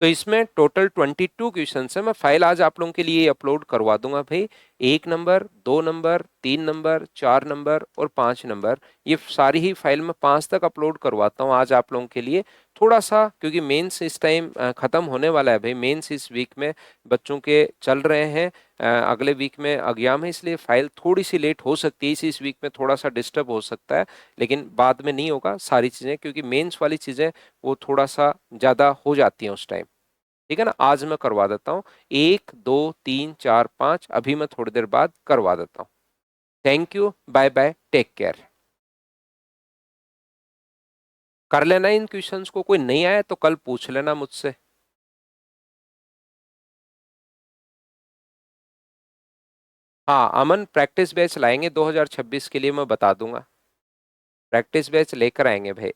तो इसमें टोटल 22 क्वेश्चन है। मैं फाइल आज आप लोगों के लिए अपलोड करवा दूंगा भाई। 1 नंबर, 2 नंबर, 3 नंबर, 4 नंबर और 5 नंबर, ये सारी ही फाइल में 5 तक अपलोड करवाता हूँ आज आप लोगों के लिए। थोड़ा सा क्योंकि मेंस इस टाइम खत्म होने वाला है भाई, मेंस इस वीक में बच्चों के चल रहे हैं। अगले वीक में एग्जाम है, इसलिए फाइल थोड़ी सी लेट हो सकती है। इस वीक में थोड़ा सा डिस्टर्ब हो सकता है, लेकिन बाद में नहीं होगा सारी चीजें, क्योंकि मेंस वाली चीजें वो थोड़ा सा ज्यादा हो जाती हैं उस टाइम। ठीक है ना, आज मैं करवा देता हूँ। 1, 2, 3, 4, 5 अभी मैं थोड़ी देर बाद करवा देता हूँ। Thank you, bye bye, take care. कर लेना इन क्वेश्चंस को, कोई नहीं आया तो कल पूछ लेना मुझसे। हाँ अमन, प्रैक्टिस बैच लाएंगे 2026 के लिए, मैं बता दूंगा। प्रैक्टिस बैच लेकर आएंगे भाई।